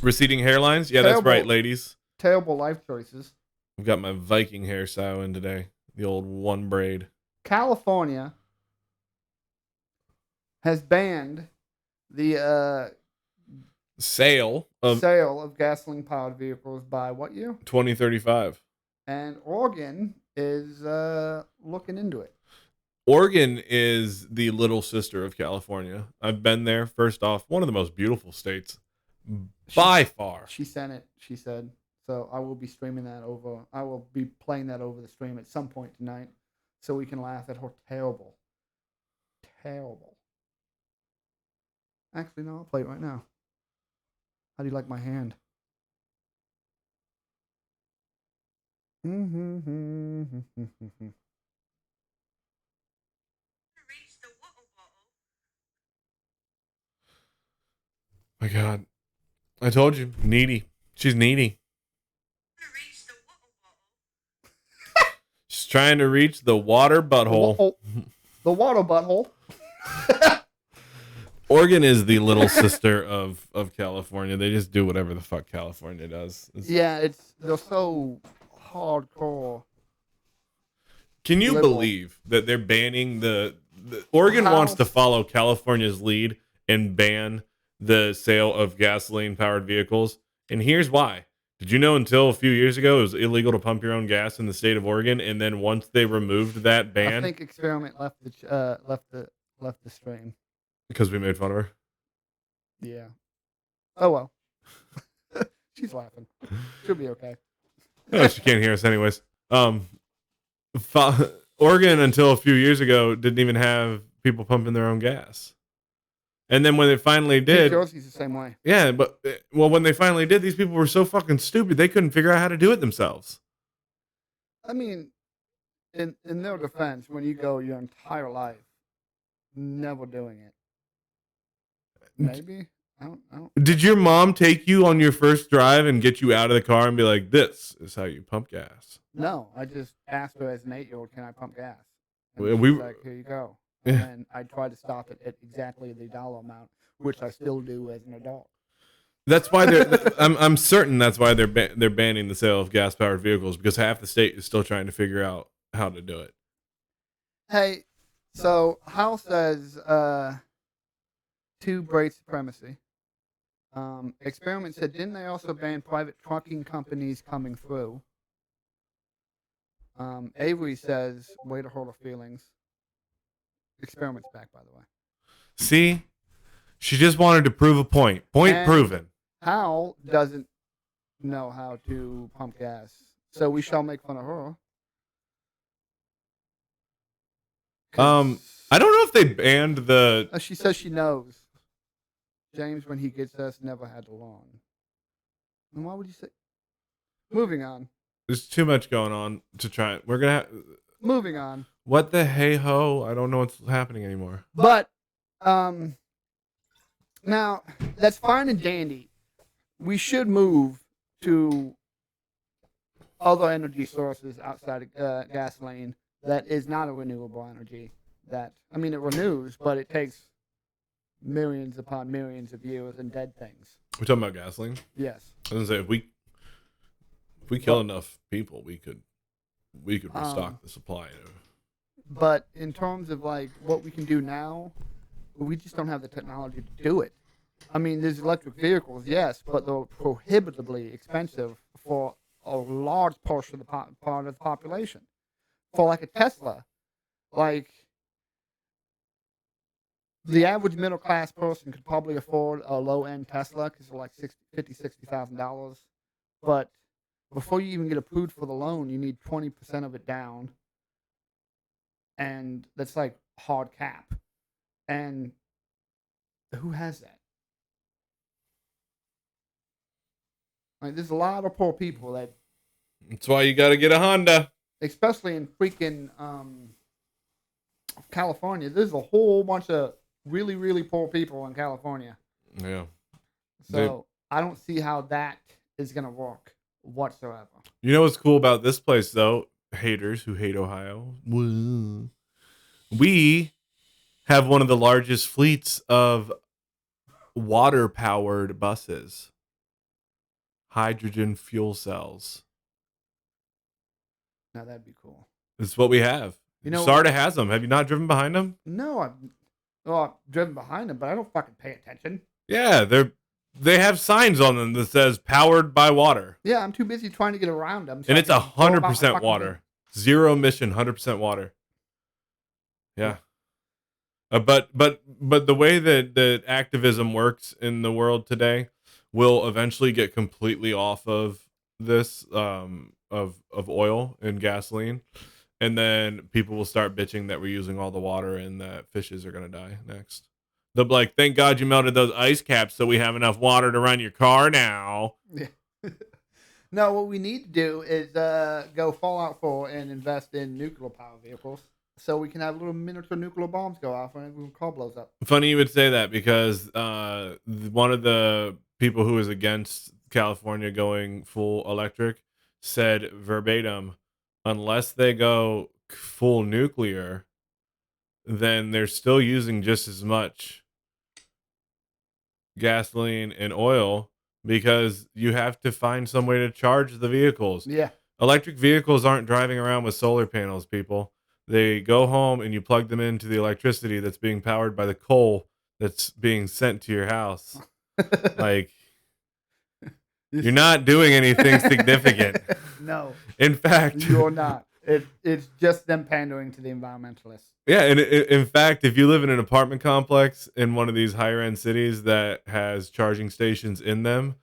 receding hairlines, yeah, that's right, ladies. Terrible life choices. I've got my Viking hairstyle in today. The old one braid. California has banned the sale of gasoline-powered vehicles by what year? 2035. And Oregon is looking into it. Oregon is the little sister of California. I've been there. First off, one of the most beautiful states by far. She sent it, she said. So I will be streaming that over. I will be playing that over the stream at some point tonight so we can laugh at her terrible. Actually, no, I'll play it right now. How do you like my hand? My God. I told you. Needy. She's needy. She's trying to reach the water butthole. The water butthole. Oregon is the little sister of California. They just do whatever the fuck California does. They're so hardcore. Can you believe that they're banning the Oregon wants to follow California's lead and ban the sale of gasoline powered vehicles? And here's why. Did you know until a few years ago it was illegal to pump your own gas in the state of Oregon, and then once they removed that ban, I think Experiment left the stream because we made fun of her. Yeah. Oh well. She's laughing. She'll be okay. No, she can't hear us anyways. Oregon until a few years ago didn't even have people pumping their own gas. And then when it finally did, Jersey's the same way. Yeah, but when they finally did, these people were so fucking stupid they couldn't figure out how to do it themselves. I mean, in their defense, when you go your entire life never doing it, maybe I don't. Did your mom take you on your first drive and get you out of the car and be like, "This is how you pump gas"? No, I just asked her as an 8-year-old, "Can I pump gas?" And we she's like, "Here you go." And I tried to stop it at exactly the dollar amount, which I still do as an adult. That's why I'm certain that's why they're banning the sale of gas powered vehicles, because half the state is still trying to figure out how to do it. Hey, so House says to Braid supremacy. Experiment said, didn't they also ban private trucking companies coming through? Avery says, way to hurt her feelings. Experiment's back, by the way. See? She just wanted to prove a point. Point proven. Hal doesn't know how to pump gas, so we shall make fun of her. I don't know if they banned the... She says she knows. James, when he gets us, never had to learn. And why would you say... Moving on. There's too much going on to try. We're going to have... Moving on. What the hey-ho? I don't know what's happening anymore. But, now, that's fine and dandy. We should move to other energy sources outside of gasoline that is not a renewable energy. It renews, but it takes millions upon millions of years and dead things. We're talking about gasoline? Yes. I was going to say, if we kill enough people, we could restock the supply. But in terms of like what we can do now, we just don't have the technology to do it. I mean, there's electric vehicles, yes, but they're prohibitively expensive for a large portion of the part of the population. For like a Tesla, like the average middle class person could probably afford a low end Tesla because they're like $60,000. But before you even get approved for the loan, you need 20% of it down, and that's like hard cap. And who has that? Like, there's a lot of poor people that. That's why you got to get a Honda. Especially in freaking California. There's a whole bunch of really, really poor people in California. Yeah. So I don't see how that is going to work whatsoever. You know what's cool about this place, though? Haters who hate Ohio. We have one of the largest fleets of water-powered buses. Hydrogen fuel cells. Now that'd be cool. It's what we have. Sarda has them. Have you not driven behind them? No, I've driven behind them, but I don't fucking pay attention. Yeah, they're They have signs on them that says "powered by water," Yeah, I'm too busy trying to get around them. So and I it's can go about my 100% fucking water, zero emission, 100% water. Yeah. But the way that activism works in the world today will eventually get completely off of this of oil and gasoline, and then people will start bitching that we're using all the water and that fishes are gonna die next. They'll be like, "Thank God you melted those ice caps so we have enough water to run your car now." Yeah. No, what we need to do is go Fallout 4 and invest in nuclear power vehicles so we can have little miniature nuclear bombs go off when a car blows up. Funny you would say that because one of the people who was against California going full electric said verbatim, unless they go full nuclear, then they're still using just as much gasoline and oil because you have to find some way to charge the vehicles. Yeah. Electric vehicles aren't driving around with solar panels, people. They go home and you plug them into the electricity that's being powered by the coal that's being sent to your house. Like, you're not doing anything significant. No. In fact, you're not. It's just them pandering to the environmentalists. Yeah, and in fact, if you live in an apartment complex in one of these higher end cities that has charging stations in them,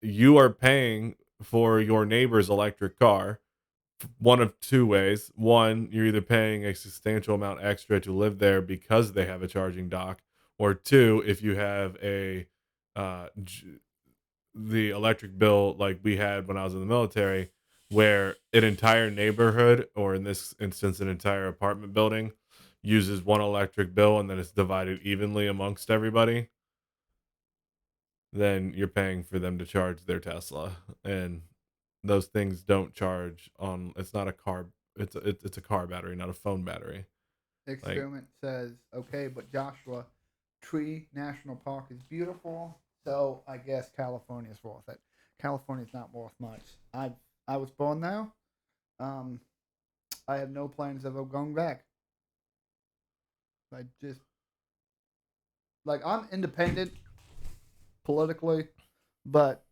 you are paying for your neighbor's electric car one of two ways. One, you're either paying a substantial amount extra to live there because they have a charging dock, or two, if you have uh, j- the electric bill like we had when I was in the military, where an entire neighborhood, or in this instance, an entire apartment building, uses one electric bill and then it's divided evenly amongst everybody, then you're paying for them to charge their Tesla. And those things don't charge on, it's not a car, it's a car battery, not a phone battery. Experiment says, okay, but Joshua, Tree National Park is beautiful, so I guess California's worth it. California's not worth much. I was born there. I have no plans of going back. I just I'm independent politically, but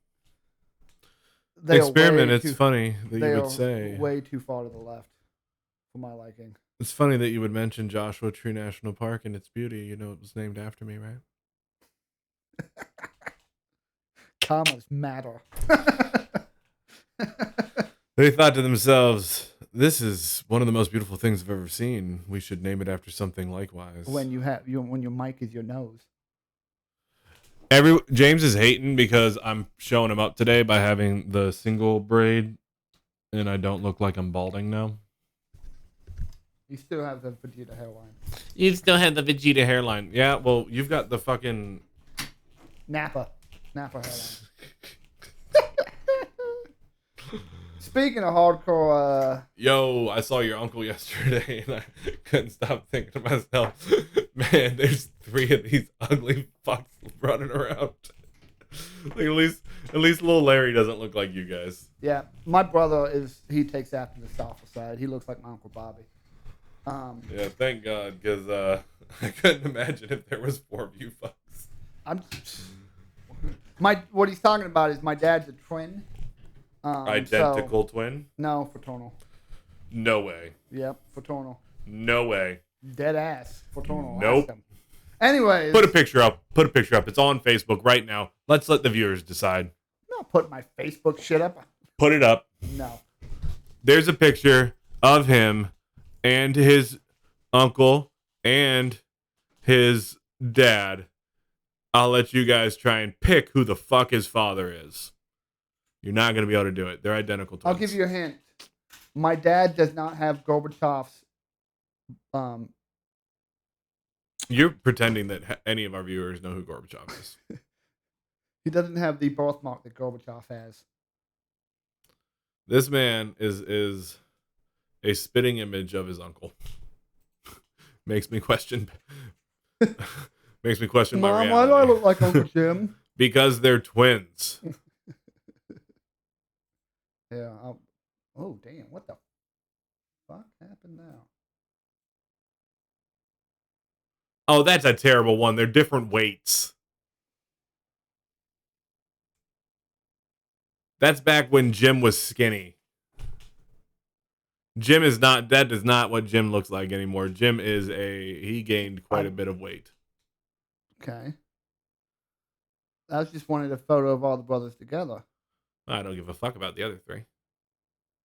they Experiment, are way it's too funny that they you would are say. way too far to the left for my liking. It's funny that you would mention Joshua Tree National Park and its beauty. You know, it was named after me, right? Commas matter. They thought to themselves, "This is one of the most beautiful things I've ever seen. We should name it after something likewise." when your mic is your nose. James is hating because I'm showing him up today by having the single braid, and I don't look like I'm balding now. You still have the Vegeta hairline. You still have the Vegeta hairline. Yeah, well, you've got the fucking Nappa hairline. Speaking of hardcore, Yo, I saw your uncle yesterday, and I couldn't stop thinking to myself, man, there's 3 of these ugly fucks running around. Like, at least little Larry doesn't look like you guys. yeah, my brother he takes after the software side. He looks like my Uncle Bobby. Yeah, thank God, because I couldn't imagine if there was 4 of you fucks. What he's talking about is my dad's a twin. Identical twin? No, fraternal. No way. Yep, fraternal. No way. Dead ass fraternal. Nope. Anyways, Put a picture up. It's on Facebook right now. Let's let the viewers decide. I'm not putting my Facebook shit up. Put it up. No. There's a picture of him and his uncle and his dad. I'll let you guys try and pick who the fuck his father is. You're not going to be able to do it. They're identical twins. I'll give you a hint. My dad does not have Gorbachev's. You're pretending that any of our viewers know who Gorbachev is. He doesn't have the birthmark that Gorbachev has. This man is a spitting image of his uncle. Makes me question. Makes me question my Mom, reality. why do I look like Uncle Jim? Because they're twins. Yeah. Oh, damn. What the fuck happened now? Oh, that's a terrible one. They're different weights. That's back when Jim was skinny. Jim is not. That is not what Jim looks like anymore. Jim is he gained quite a bit of weight. Okay. I was just wanted a photo of all the brothers together. I don't give a fuck about the other three.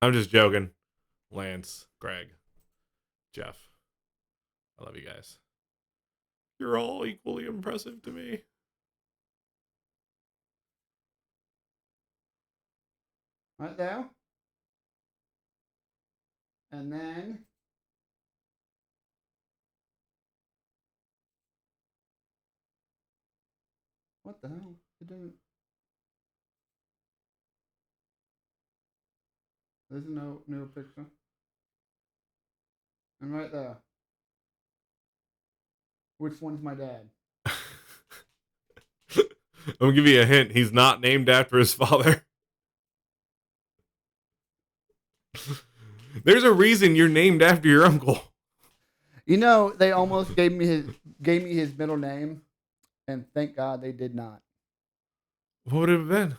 I'm just joking. Lance, Greg, Jeff. I love you guys. You're all equally impressive to me. Right there. And then what the hell? It didn't. There's no new picture. And right there. Which one's my dad? I'm gonna give you a hint. He's not named after his father. There's a reason you're named after your uncle. You know, they almost gave me his middle name, and thank God they did not. What would it have been?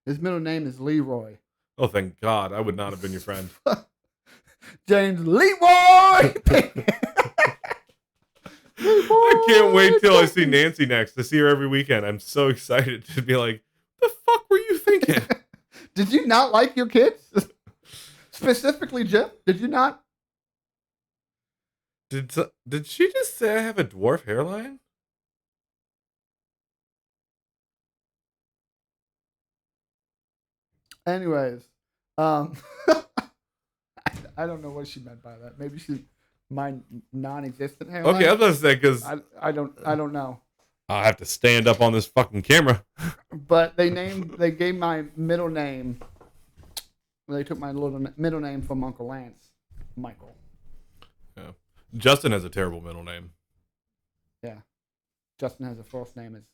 His middle name is Leroy. Oh, thank God. I would not have been your friend. James Leroy! I can't wait till I see Nancy next. I see her every weekend. I'm so excited to be like, the fuck were you thinking? Did you not like your kids? Specifically, Jim? Did you not? Did she just say I have a dwarf hairline? Anyways, I don't know what she meant by that. Maybe she's my non-existent hairline. Okay, I was gonna say because I don't know. I'll have to stand up on this fucking camera. But they gave my middle name. They took my middle name from Uncle Lance, Michael. Yeah, Justin has a terrible middle name. Yeah, Justin has a first name. It's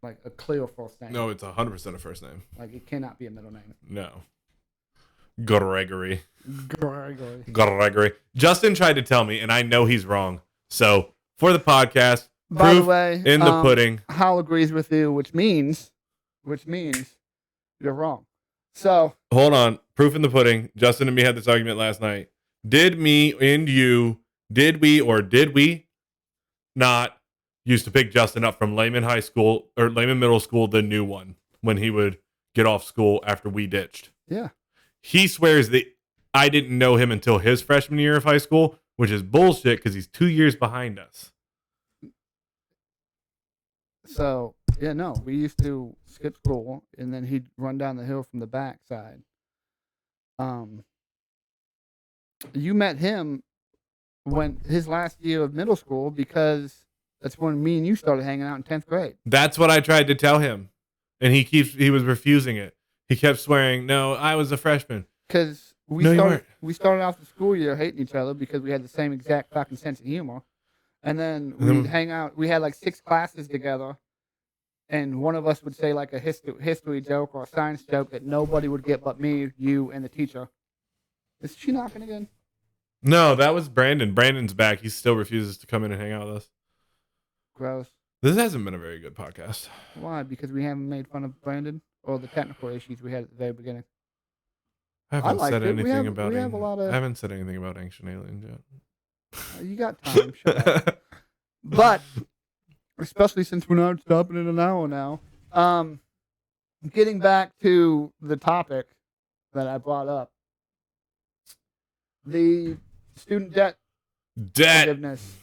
like a clear first name. No, it's 100% a first name. Like it cannot be a middle name. No. Gregory. Gregory. Justin tried to tell me, and I know he's wrong. So for the podcast, by the way, in the pudding. Hal agrees with you, which means you're wrong. So hold on, proof in the pudding. Justin and me had this argument last night. Did me and you, did we not used to pick Justin up from Lehman High School or Lehman Middle School, the new one, when he would get off school after we ditched? Yeah. He swears that I didn't know him until his freshman year of high school, which is bullshit because he's 2 years behind us. So, yeah, no, we used to skip school, and then he'd run down the hill from the backside. You met him when his last year of middle school because that's when me and you started hanging out in 10th grade. That's what I tried to tell him, and he was refusing it. He kept swearing, no, I was a freshman. Because we started off the school year hating each other because we had the same exact fucking sense of humor. And then we'd hang out. We had like 6 classes together. And one of us would say like a history joke or a science joke that nobody would get but me, you, and the teacher. Is she knocking again? No, that was Brandon. Brandon's back. He still refuses to come in and hang out with us. Gross. This hasn't been a very good podcast. Why? Because we haven't made fun of Brandon or the technical issues we had at the very beginning. I haven't said anything about ancient aliens yet. You got time. Shut up. But especially since we're not stopping in an hour now. Getting back to the topic that I brought up, the student debt forgiveness,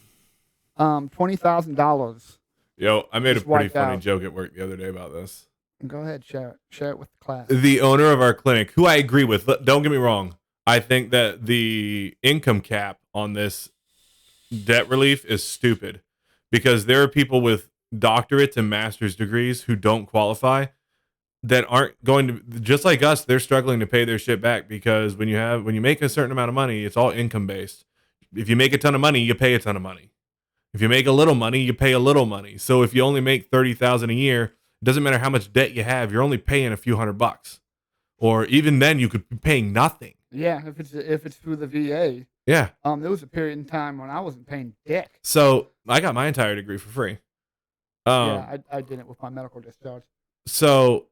$20,000. Yo, I made a pretty funny joke at work the other day about this. Go ahead, share it with the class. The owner of our clinic, who I agree with, don't get me wrong, I think that the income cap on this debt relief is stupid because there are people with doctorates and master's degrees who don't qualify that aren't going to, just like us, they're struggling to pay their shit back because when you make a certain amount of money, it's all income based. If you make a ton of money, you pay a ton of money. If you make a little money, you pay a little money. So if you only make $30,000 a year, it doesn't matter how much debt you have, you're only paying a few $100. Or even then you could be paying nothing. Yeah, if it's through the VA. Yeah. There was a period in time when I wasn't paying dick. So I got my entire degree for free. Yeah, I did it with my medical discharge. So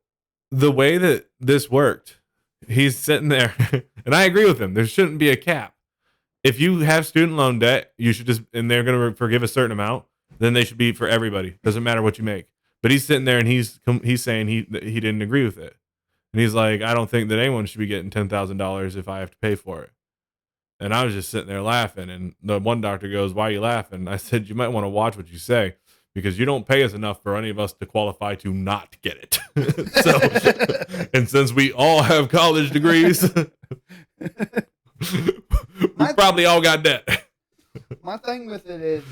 the way that this worked, he's sitting there, and I agree with him. There shouldn't be a cap. If you have student loan debt, you should just, and they're going to forgive a certain amount, then they should be for everybody. Doesn't matter what you make. But he's sitting there and he's saying he didn't agree with it, and he's like, I don't think that anyone should be getting $10,000 if I have to pay for it. And I was just sitting there laughing. And the one doctor goes, "Why are you laughing?" I said, "You might want to watch what you say, because you don't pay us enough for any of us to qualify to not get it." So, and since we all have college degrees, we probably all got debt. My thing with it is,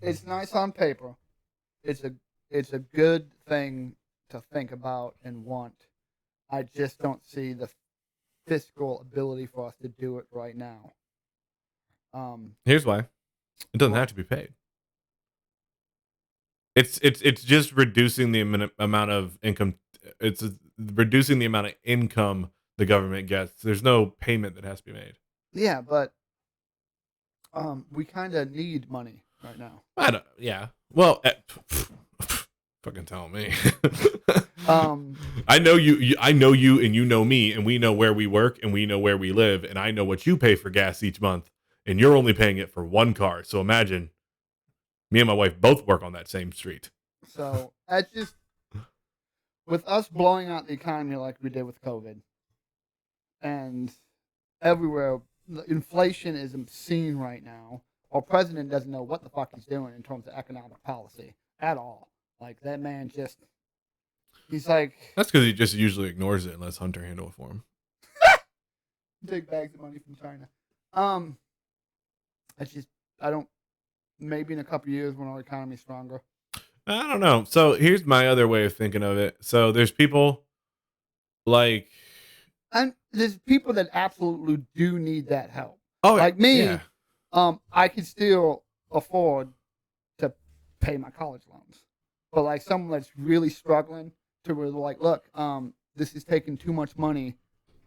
it's nice on paper. It's a good thing to think about and want. I just don't see the fiscal ability for us to do it right now. Here's why: it doesn't have to be paid. It's just reducing the amount of income. It's reducing the amount of income the government gets. There's no payment that has to be made. Yeah, but we kind of need money right now. Yeah. Well, fucking tell me. I know you, and you know me, and we know where we work, and we know where we live, and I know what you pay for gas each month, and you're only paying it for one car. So imagine, me and my wife both work on that same street. So that's just, with us blowing out the economy like we did with COVID, and everywhere, the inflation is obscene right now. Our president doesn't know what the fuck he's doing in terms of economic policy at all. Like, that man just, he's like... That's because he just usually ignores it and lets Hunter handle it for him. Take bags of money from China. I don't, maybe in a couple years when our economy's stronger. I don't know. So here's my other way of thinking of it. So there's people like... And there's people that absolutely do need that help. Oh, like me, yeah. I can still afford to pay my college loans. But like someone that's really struggling to where they're like, look, this is taking too much money.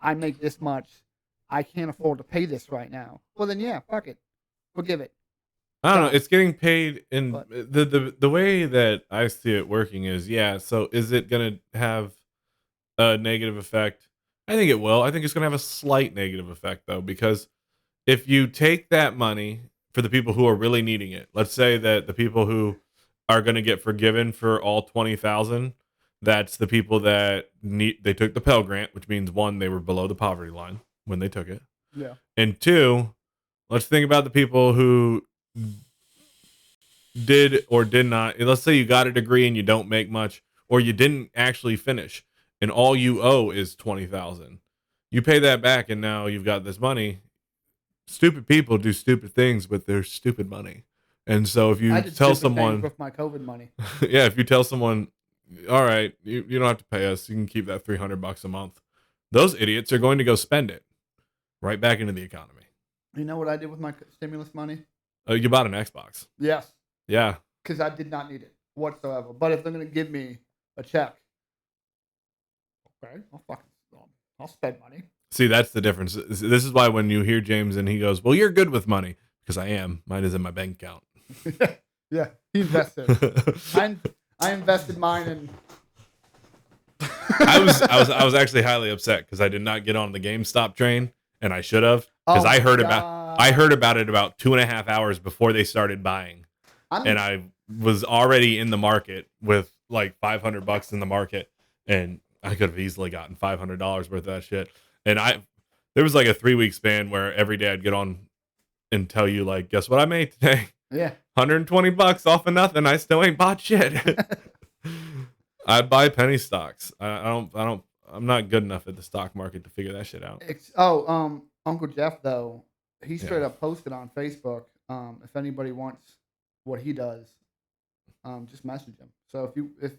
I make this much. I can't afford to pay this right now. Well, then, yeah, fuck it. Forgive it. I don't know. It's getting paid in the way that I see it working is, yeah. So is it going to have a negative effect? I think it will. I think it's going to have a slight negative effect, though, because if you take that money for the people who are really needing it, let's say that the people who are going to get forgiven for all 20,000, that's the people that they took the Pell Grant, which means one, they were below the poverty line when they took it. Yeah. And two, let's think about the people who did or did not. Let's say you got a degree and you don't make much, or you didn't actually finish, and all you owe is 20,000. You pay that back, and now you've got this money. Stupid people do stupid things with their stupid money. And so if you tell someone with my COVID money, yeah, if you tell someone, all right, you don't have to pay us, you can keep that $300 a month, those idiots are going to go spend it right back into the economy. You know what I did with my stimulus money? You bought an Xbox. Yes. Yeah. Because I did not need it whatsoever. But if they're going to give me a check, okay, I'll spend money. See, that's the difference. This is why when you hear James and he goes, well, you're good with money, because I am. Mine is in my bank account. Yeah, he invested. I invested mine in. I was actually highly upset because I did not get on the GameStop train, and I should have, because I heard about it about 2.5 hours before they started buying, and I was already in the market with like $500 in the market, and I could have easily gotten $500 worth of that shit. And there was like a 3-week span where every day I'd get on and tell you, like, guess what I made today? Yeah. $120 off of nothing. I still ain't bought shit. I buy penny stocks. I'm not good enough at the stock market to figure that shit out. Uncle Jeff, though, he straight up posted on Facebook, if anybody wants what he does, just message him. So if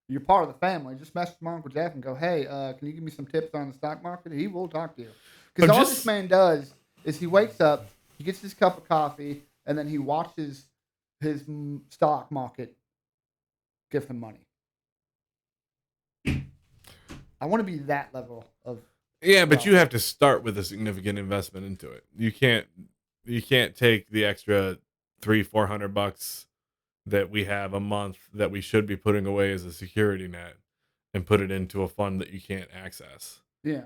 you're part of the family, just message my Uncle Jeff and go, hey, can you give me some tips on the stock market? He will talk to you. Because all this man does is he wakes up, he gets his cup of coffee, and then he watches his stock market give him money. I want to be that level of... Yeah, but you have to start with a significant investment into it. You can't take the extra $300-400 that we have a month that we should be putting away as a security net and put it into a fund that you can't access. Yeah.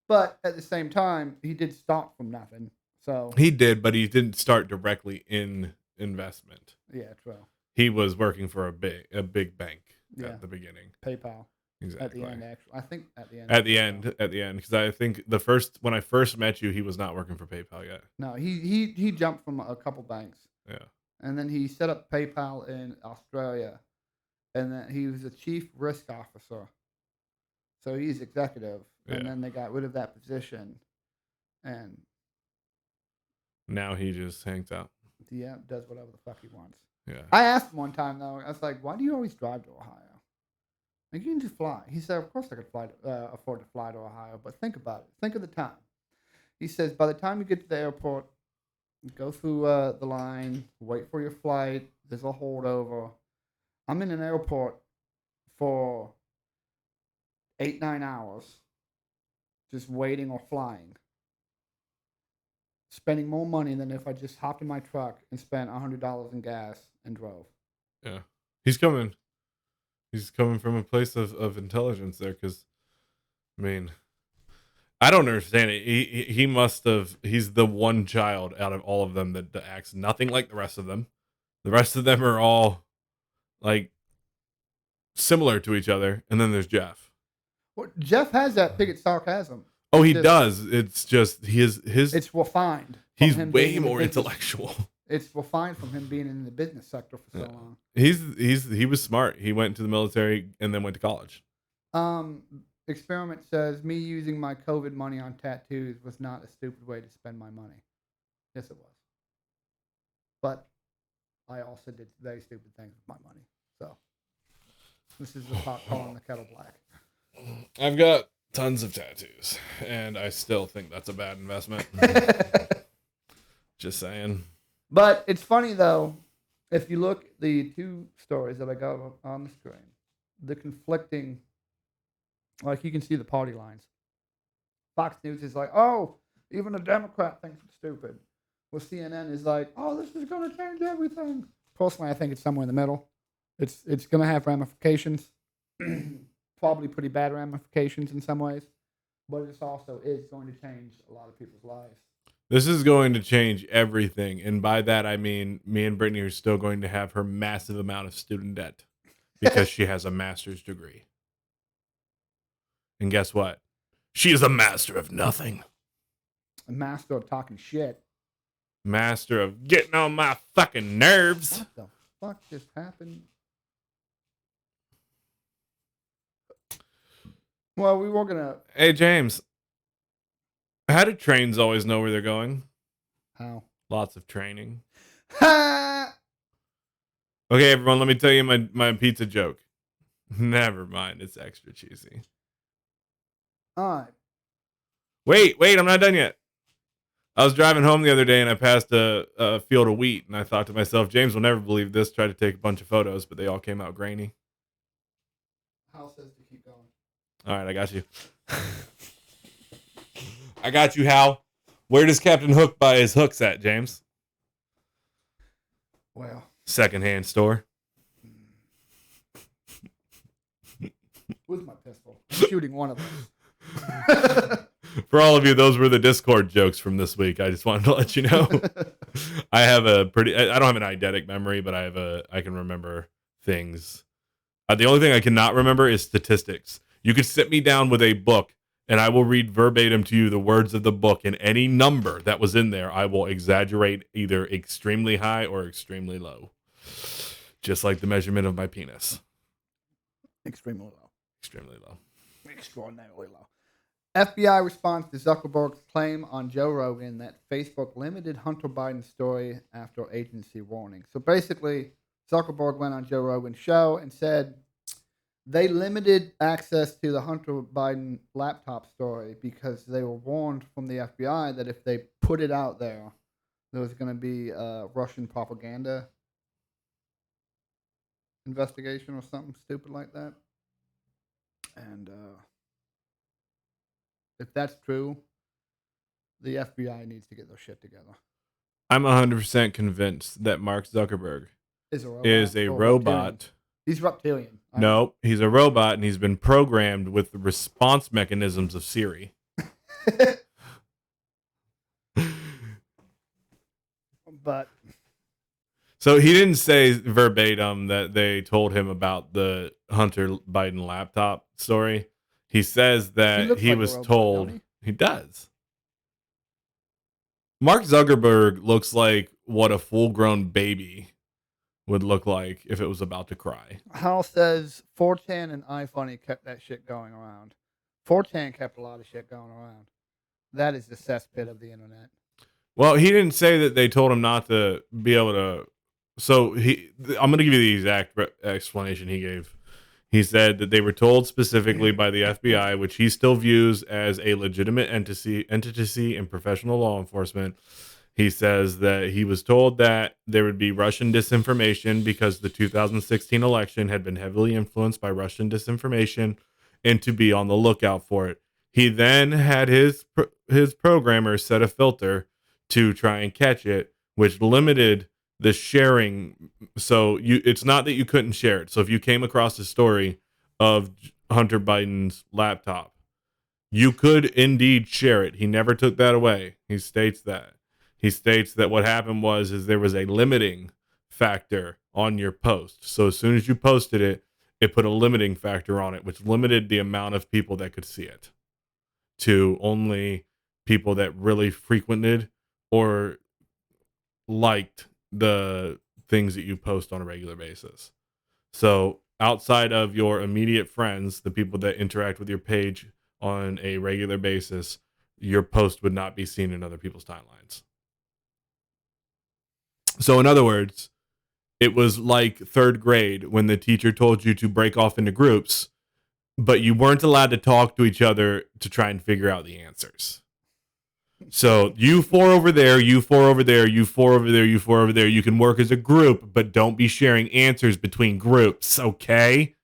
But at the same time, he did start from nothing. So He did, but he didn't start directly in investment. yeah, true. He was working for a big bank at the beginning. PayPal. Exactly. At the end, actually. I think at the end. At the end, because I think when I first met you, he was not working for PayPal yet. No, he jumped from a couple banks. Yeah. And then he set up PayPal in Australia. And then he was a chief risk officer. So he's executive. Yeah. And then they got rid of that position. And now he just hangs out. Yeah, does whatever the fuck he wants. Yeah. I asked him one time, though, I was like, why do you always drive to Ohio? Like, you can just fly. He said, of course I could afford to fly to Ohio, but think about it. Think of the time. He says, by the time you get to the airport, you go through the line, wait for your flight, there's a holdover. I'm in an airport for 8-9 hours just waiting or flying. Spending more money than if I just hopped in my truck and spent $100 in gas and drove. Yeah. He's coming from a place of intelligence there, because, I mean, I don't understand it. He must have, he's the one child out of all of them that acts nothing like the rest of them. The rest of them are all, like, similar to each other, and then there's Jeff. Well, Jeff has that bigot sarcasm. Oh, he does. It's just his. It's refined. He's way more intellectual. It's refined from him being in the business sector for so long. He was smart. He went to the military and then went to college. Experiment says me using my COVID money on tattoos was not a stupid way to spend my money. Yes, it was. But I also did very stupid things with my money. So this is the pot calling the kettle black. I've got tons of tattoos, and I still think that's a bad investment. Just saying. But it's funny, though, if you look at the two stories that I got on the screen, the conflicting, like you can see the party lines. Fox News is like, oh, even a Democrat thinks it's stupid. Well, CNN is like, oh, this is going to change everything. Personally, I think it's somewhere in the middle. It's going to have ramifications. Probably pretty bad ramifications in some ways, but it also is going to change a lot of people's lives. This is going to change everything, and by that I mean me and Brittany are still going to have her massive amount of student debt because she has a master's degree. And guess what? She is a master of nothing. A master of talking shit. Master of getting on my fucking nerves. What the fuck just happened? Well, we were gonna. Hey, James. How do trains always know where they're going? How? Lots of training. Ha! Okay, everyone, let me tell you my pizza joke. Never mind, it's extra cheesy. All right. Wait, I'm not done yet. I was driving home the other day and I passed a field of wheat, and I thought to myself, James will never believe this. Tried to take a bunch of photos, but they all came out grainy. Hal says to keep going. All right, I got you. I got you, Hal. Where does Captain Hook buy his hooks at, James? Well, secondhand store. With my pistol. I'm shooting one of them. For all of you, those were the Discord jokes from this week. I just wanted to let you know. I don't have an eidetic memory, but I can remember things. The only thing I cannot remember is statistics. You could sit me down with a book and I will read verbatim to you the words of the book, and any number that was in there, I will exaggerate either extremely high or extremely low. Just like the measurement of my penis. Extremely low. Extremely low. Extraordinarily low. FBI responds to Zuckerberg's claim on Joe Rogan that Facebook limited Hunter Biden's story after agency warning. So basically, Zuckerberg went on Joe Rogan's show and said they limited access to the Hunter Biden laptop story because they were warned from the FBI that if they put it out there, there was going to be a Russian propaganda investigation or something stupid like that. And if that's true, the FBI needs to get their shit together. I'm 100% convinced that Mark Zuckerberg is a robot. He's reptilian. Nope, he's a robot and he's been programmed with the response mechanisms of Siri. But so he didn't say verbatim that they told him about the Hunter Biden laptop story. He says that he was told he does. Mark Zuckerberg looks like what a full-grown baby would look like if it was about to cry. Hal says 4chan and iFunny kept that shit going around. 4chan kept a lot of shit going around. That is the cesspit of the internet. Well, he didn't say that they told him not to be able to. So I'm going to give you the exact explanation he gave. He said that they were told specifically by the FBI, which he still views as a legitimate entity in professional law enforcement. He says that he was told that there would be Russian disinformation because the 2016 election had been heavily influenced by Russian disinformation and to be on the lookout for it. He then had his programmer set a filter to try and catch it, which limited the sharing. So it's not that you couldn't share it. So if you came across a story of Hunter Biden's laptop, you could indeed share it. He never took that away. He states that what happened is there was a limiting factor on your post. So as soon as you posted it, it put a limiting factor on it, which limited the amount of people that could see it to only people that really frequented or liked the things that you post on a regular basis. So outside of your immediate friends, the people that interact with your page on a regular basis, your post would not be seen in other people's timelines. So in other words, it was like third grade when the teacher told you to break off into groups, but you weren't allowed to talk to each other to try and figure out the answers. So you four over there, you four over there, you four over there, you four over there. You can work as a group, but don't be sharing answers between groups, okay?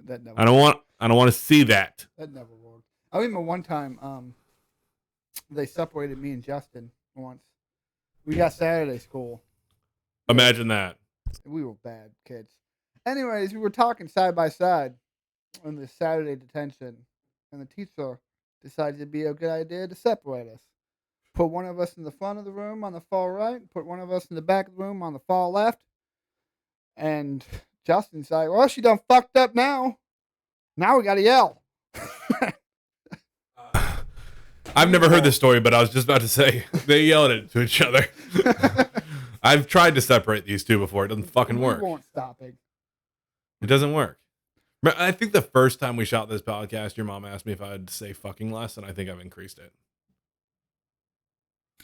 I don't want to see that. That never worked. I remember one time, they separated me and Justin once. We got Saturday school. Imagine that. We were bad kids. Anyways, we were talking side by side on the Saturday detention, and the teacher decided it'd be a good idea to separate us. Put one of us in the front of the room on the far right, put one of us in the back of the room on the far left. And Justin's like, well, she done fucked up now. Now we gotta yell. I've never heard this story, but I was just about to say they yelled it to each other. I've tried to separate these two before. It doesn't fucking work. We won't stop it. It doesn't work. I think the first time we shot this podcast, your mom asked me if I'd say fucking less, and I think I've increased it.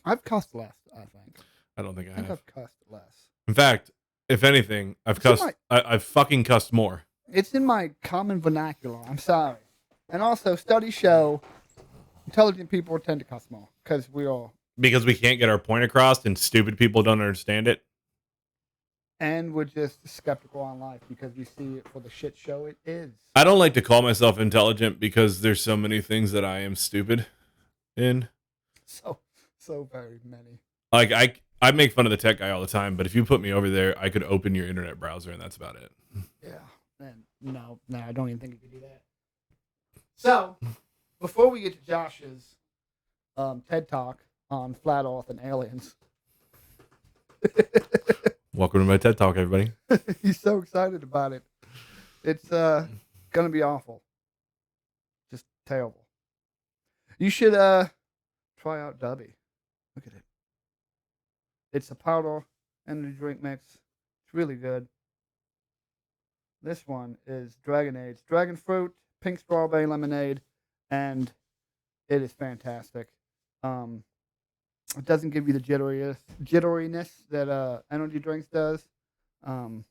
I've cussed less, I think. I don't think I have. I've cussed less. In fact, if anything, I've fucking cussed more. It's in my common vernacular. I'm sorry. And also, studies show intelligent people tend to cuss more because we can't get our point across and stupid people don't understand it. And we're just skeptical on life because we see it for the shit show it is. I don't like to call myself intelligent because there's so many things that I am stupid in. So very many. Like I make fun of the tech guy all the time, but if you put me over there, I could open your internet browser and that's about it. Yeah. And no, I don't even think you could do that. So, before we get to Josh's TED Talk on Flat Earth and aliens. Welcome to my TED Talk, everybody. He's so excited about it. It's going to be awful. Just terrible. You should try out Dubby. Look at it. It's a powder energy drink mix. It's really good. This one is Dragonade. Dragon fruit, pink strawberry lemonade, and it is fantastic. It doesn't give you the jitteriness that energy drinks does. I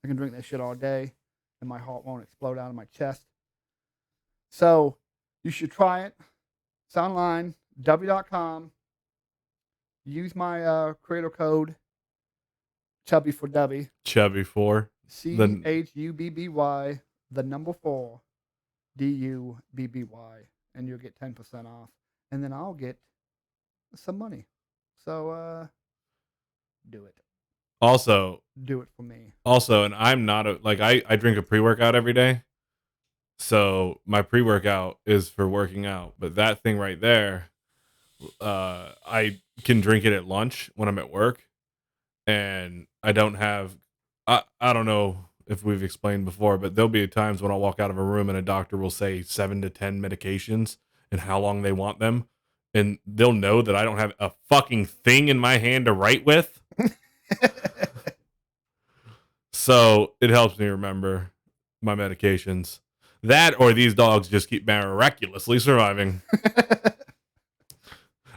can drink that shit all day, and my heart won't explode out of my chest. So you should try it. It's online, w.com. Use my creator code, Chubby for Dubby. Chubby for CHUBBY, the number 4, DUBBY, and you'll get 10% off. And then I'll get some money. So, do it. Also, do it for me. Also, and I'm not I drink a pre-workout every day. So my pre-workout is for working out, but that thing right there, I can drink it at lunch when I'm at work, and I don't have. I don't know if we've explained before, but there'll be times when I'll walk out of a room and a doctor will say 7 to 10 medications and how long they want them, and they'll know that I don't have a fucking thing in my hand to write with. So it helps me remember my medications. That or these dogs just keep miraculously surviving.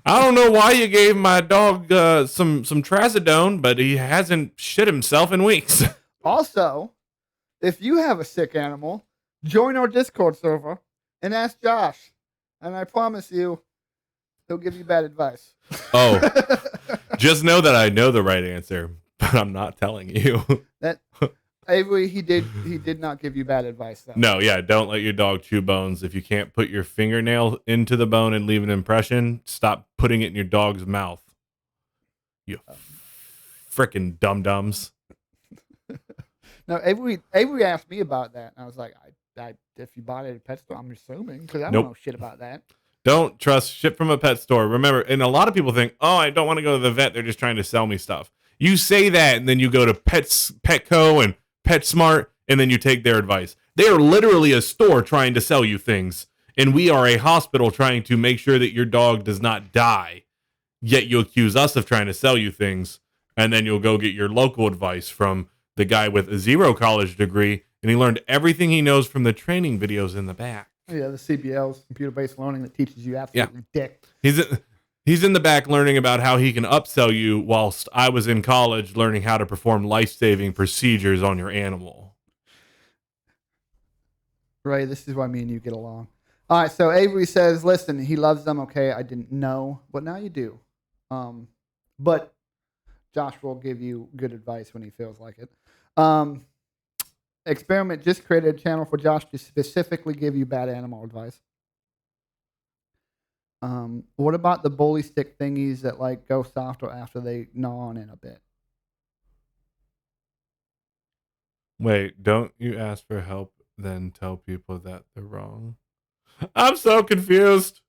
I don't know why you gave my dog some trazodone, but he hasn't shit himself in weeks. Also, if you have a sick animal, join our Discord server and ask Josh, and I promise you, he'll give you bad advice. Oh, just know that I know the right answer, but I'm not telling you. That Avery, he did not give you bad advice though. No, yeah, don't let your dog chew bones. If you can't put your fingernail into the bone and leave an impression, stop putting it in your dog's mouth. You frickin' dum-dums. No, Avery asked me about that, and I was like, I if you bought it at a pet store, I'm assuming, because I don't know shit about that. Don't trust shit from a pet store. Remember, and a lot of people think, oh, I don't want to go to the vet. They're just trying to sell me stuff. You say that, and then you go to Petco and PetSmart, and then you take their advice. They are literally a store trying to sell you things, and we are a hospital trying to make sure that your dog does not die. Yet you accuse us of trying to sell you things, and then you'll go get your local advice from the guy with a 0 college degree, and he learned everything he knows from the training videos in the back. Yeah, the CBLs, computer-based learning, that teaches you absolutely dick. He's in the back learning about how he can upsell you, whilst I was in college learning how to perform life-saving procedures on your animal. Right, this is why me and you get along. All right, so Avery says, listen, he loves them. Okay, I didn't know, but now you do. But Josh will give you good advice when he feels like it. Experiment just created a channel for Josh to specifically give you bad animal advice. What about the bully stick thingies that like go softer after they gnaw on it a bit? Wait, don't you ask for help, then tell people that they're wrong? I'm so confused.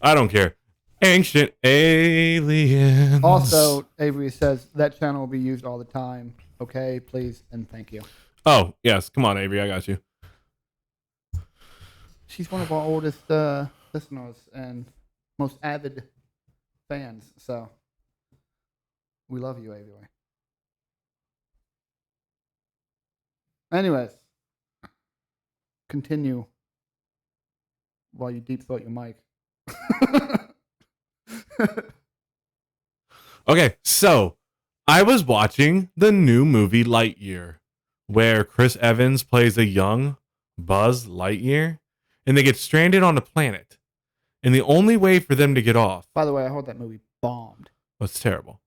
I don't care. Ancient aliens. Also, Avery says that channel will be used all the time. Okay, please and thank you. Oh, yes. Come on, Avery. I got you. She's one of our oldest listeners and most avid fans. So we love you, Avery. Anyways, continue while you deep throat your mic. Okay, so I was watching the new movie Lightyear, where Chris Evans plays a young Buzz Lightyear, and they get stranded on a planet. And the only way for them to get off... By the way, I heard that movie bombed. That's terrible.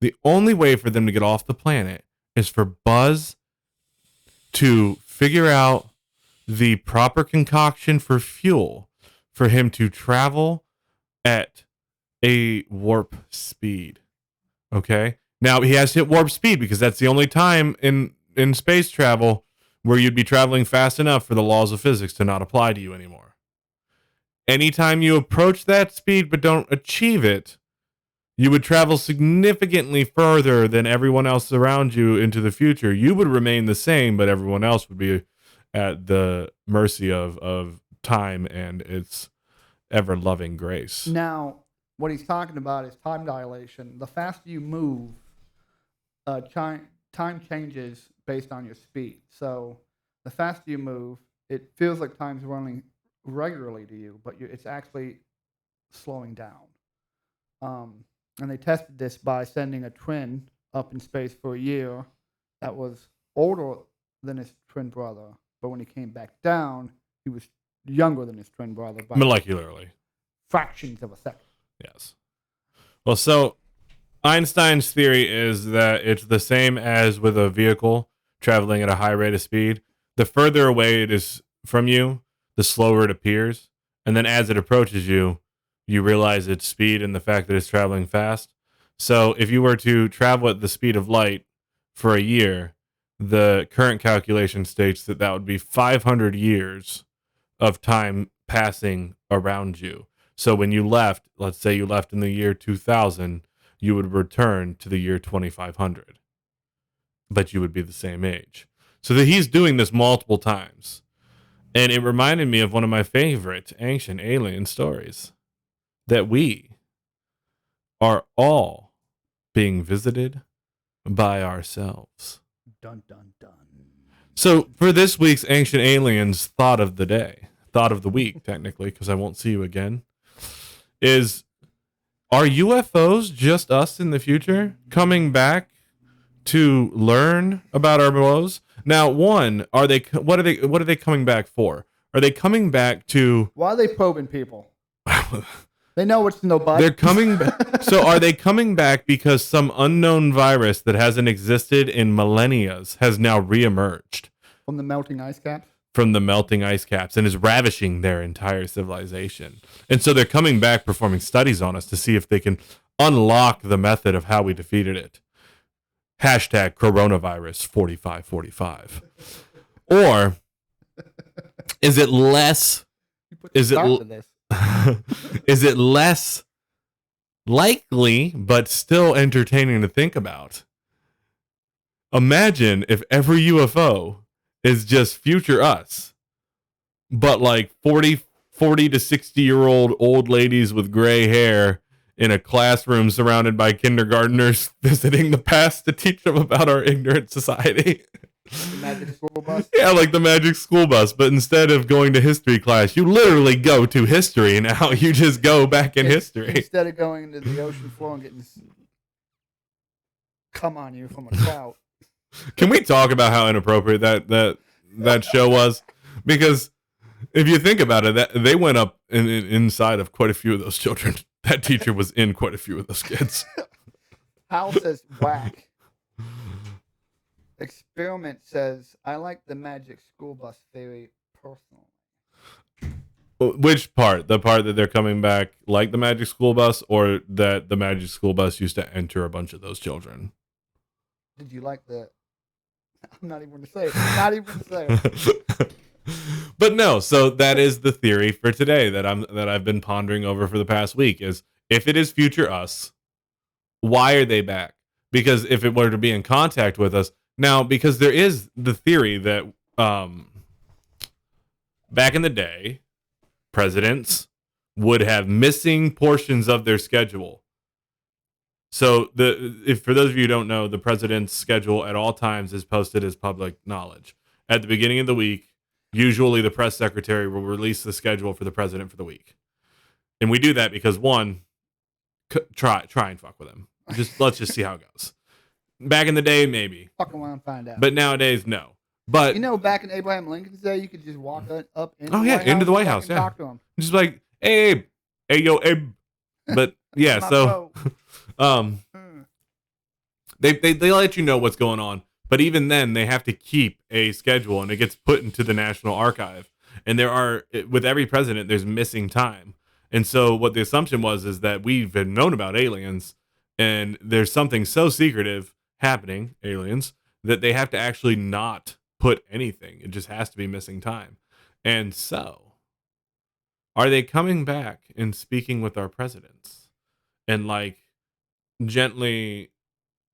The only way for them to get off the planet is for Buzz to figure out the proper concoction for fuel for him to travel at a warp speed. Okay? Now, he has to hit warp speed because that's the only time in space travel where you'd be traveling fast enough for the laws of physics to not apply to you anymore. Anytime you approach that speed but don't achieve it, you would travel significantly further than everyone else around you into the future. You would remain the same, but everyone else would be at the mercy of time and its ever-loving grace. Now, what he's talking about is time dilation. The faster you move, time changes based on your speed. So the faster you move, it feels like time's running regularly to you, but it's actually slowing down. And they tested this by sending a twin up in space for a year that was older than his twin brother. But when he came back down, he was younger than his twin brother by molecularly. Fractions of a second. Yes. Well, so Einstein's theory is that it's the same as with a vehicle traveling at a high rate of speed. The further away it is from you, the slower it appears. And then as it approaches you, you realize its speed and the fact that it's traveling fast. So if you were to travel at the speed of light for a year, the current calculation states that that would be 500 years of time passing around you. So when you left, let's say you left in the year 2000, you would return to the year 2500, but you would be the same age. So that he's doing this multiple times. And it reminded me of one of my favorite ancient alien stories, that we are all being visited by ourselves. Dun, dun, dun. So for this week's Ancient Aliens thought of the day, thought of the week, technically, because I won't see you again, is, are UFOs just us in the future coming back to learn about our woes? Now, one, what are they coming back for? Are they coming back to... Why are they probing people? They know what's in the butt. They're coming back. So are they coming back because some unknown virus that hasn't existed in millennia has now reemerged From the melting ice caps? From the melting ice caps and is ravishing their entire civilization. And so they're coming back performing studies on us to see if they can unlock the method of how we defeated it. Hashtag coronavirus 4545. Or is it less... Is it less likely, but still entertaining to think about? Imagine if every UFO is just future us, but like 40 to 60-year-old old ladies with gray hair in a classroom surrounded by kindergartners visiting the past to teach them about our ignorant society. The magic school bus? Yeah, like the magic school bus, but instead of going to history class, you literally go to history now. You just go back in history. Instead of going into the ocean floor and getting come on you from a cloud. Can we talk about how inappropriate that show was? Because if you think about it, they went up inside of quite a few of those children. That teacher was in quite a few of those kids. Hal says whack. Experiment says, I like the magic school bus theory personally. Which part? The part that they're coming back like the magic school bus, or that the magic school bus used to enter a bunch of those children? Did you like the... I'm not even going to say it. Not even going to say it. But no, so that is the theory for today that I've been pondering over for the past week, is if it is future us, why are they back? Because if it were to be in contact with us, now, because there is the theory that back in the day, presidents would have missing portions of their schedule. So if for those of you who don't know, the president's schedule at all times is posted as public knowledge. At the beginning of the week, usually the press secretary will release the schedule for the president for the week. And we do that because, one, try and fuck with him. Let's just see how it goes. Back in the day, maybe. Fuck around and find out. But nowadays, no. But back in Abraham Lincoln's day, you could just walk up into the White House, yeah. Talk to him. Just like, hey, Abe. Hey, yo, Abe. But yeah, so they let you know what's going on. But even then, they have to keep a schedule, and it gets put into the National Archive. And with every president, there's missing time. And so what the assumption is that we've been known about aliens, and there's something so secretive happening, aliens, that they have to actually not put anything. It just has to be missing time. And so, are they coming back and speaking with our presidents and like gently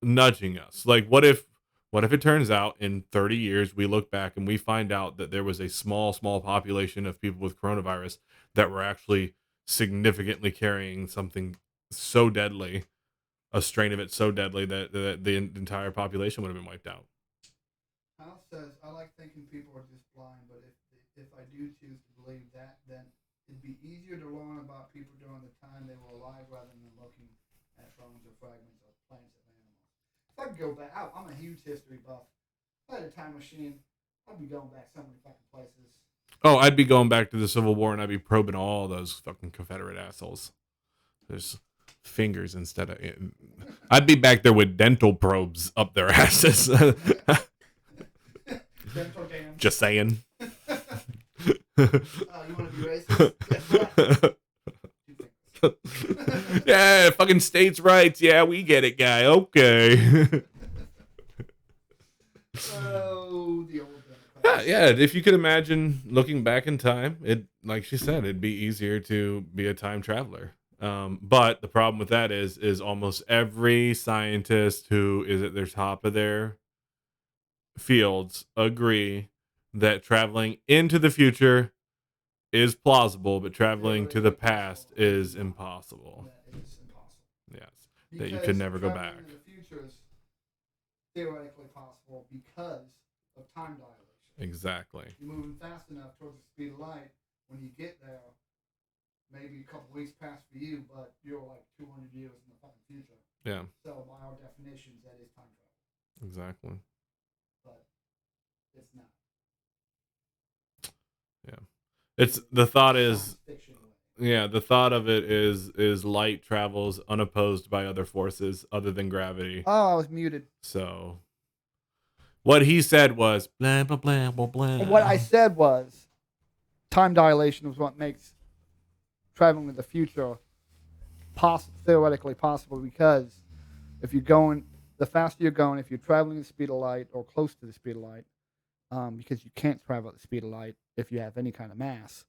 nudging us? Like, what if it turns out in 30 years we look back and we find out that there was a small population of people with coronavirus that were actually significantly carrying something so deadly, a strain of it so deadly that the entire population would have been wiped out? Hal says, I like thinking people are just blind, but if I do choose to believe that, then it'd be easier to learn about people during the time they were alive rather than looking at bones or fragments of plants and animals. If I could go back, I'm a huge history buff. If I had a time machine, I'd be going back so many fucking places. Oh, I'd be going back to the Civil War and I'd be probing all those fucking Confederate assholes. There's fingers instead of... I'd be back there with dental probes up their asses. Dental dams. Just saying. You want to be racist? Yeah, Yeah, fucking states' rights. Yeah, we get it, guy. Okay. Oh, the old Yeah. If you could imagine looking back in time, it, like she said, it'd be easier to be a time traveler. But the problem with that is almost every scientist who is at the top of their fields agree that traveling into the future is plausible, but traveling to the past is impossible. That is impossible. Yes, that you could never go traveling back. into the future is theoretically possible because of time dilation. Exactly. You're moving fast enough towards the speed of light. When you get there, maybe a couple weeks pass for you, but you're like 200 years in the fucking future. Yeah. So by our definitions, that is time travel. Exactly. But it's not. Yeah. It's the thought is Science fiction way. yeah, the thought of it is light travels unopposed by other forces other than gravity. Oh, I was muted. So what he said was blah blah blah blah blah. What I said was time dilation is what makes traveling to the future theoretically possible, because if you're going, the faster you're going, if you're traveling the speed of light or close to the speed of light, because you can't travel at the speed of light if you have any kind of mass,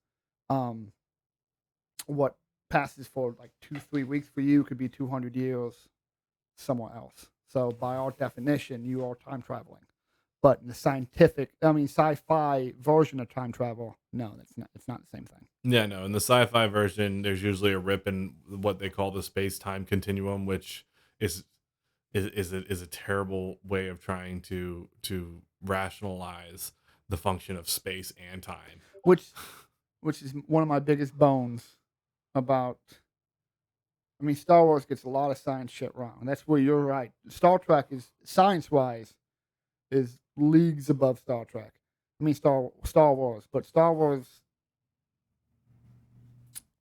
what passes for like 2-3 weeks for you could be 200 years somewhere else. So by our definition, you are time traveling. But in the sci-fi version of time travel, no, it's not the same thing. Yeah, no. In the sci-fi version, there's usually a rip in what they call the space-time continuum, which is a terrible way of trying to rationalize the function of space and time. Which is one of my biggest bones about. I mean, Star Wars gets a lot of science shit wrong. That's where you're right. Star Trek is science-wise is leagues above Star Trek. I mean, Star Wars, but Star Wars,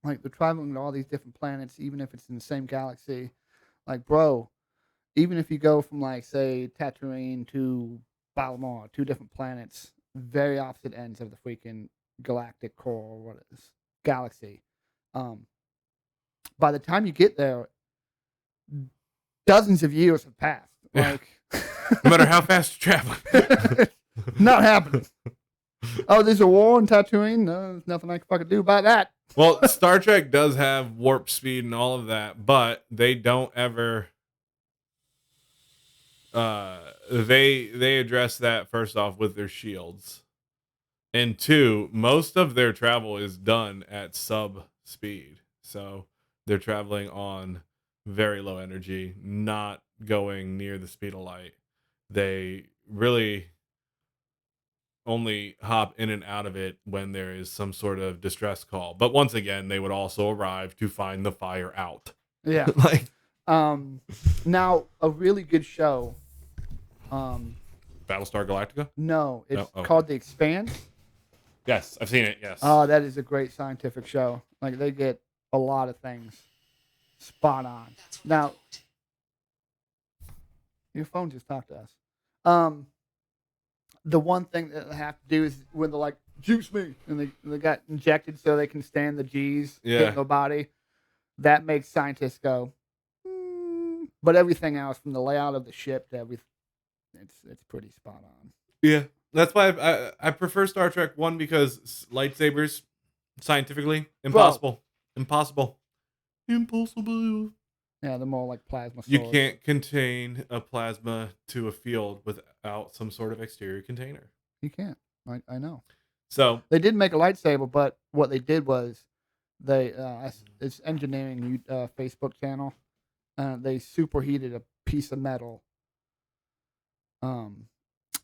like, they're traveling to all these different planets, even if it's in the same galaxy. Like, bro, even if you go from, like, say, Tatooine to Balmor, 2 different planets, very opposite ends of the freaking galactic core, or what it is, galaxy. By the time you get there, dozens of years have passed. Like, no matter how fast you travel, not happening. Oh, there's a war in Tatooine? No, there's nothing I can fucking do about that. Well, Star Trek does have warp speed and all of that, but they don't ever. They address that first off with their shields, and 2, most of their travel is done at sub speed, so they're traveling on very low energy, not going near the speed of light. They really only hop in and out of it when there is some sort of distress call. But once again, they would also arrive to find the fire out. Yeah. Like, now a really good show. Battlestar Galactica? No, it's Oh. called The Expanse. Yes, I've seen it. Yes. Oh, that is a great scientific show. Like, they get a lot of things spot on. Now, your phone just talked to us. The one thing that they have to do is when they're like, juice me, and they got injected so they can stand the G's hitting their body. That makes scientists go, but everything else, from the layout of the ship to everything, it's pretty spot on. Yeah, that's why I prefer Star Trek 1, because lightsabers, scientifically, impossible. Impossible. Yeah, they're more like plasma swords. You can't contain a plasma to a field without some sort of exterior container. You can't. I know. So they did make a lightsaber, but what they did was it's engineering Facebook channel. They superheated a piece of metal, and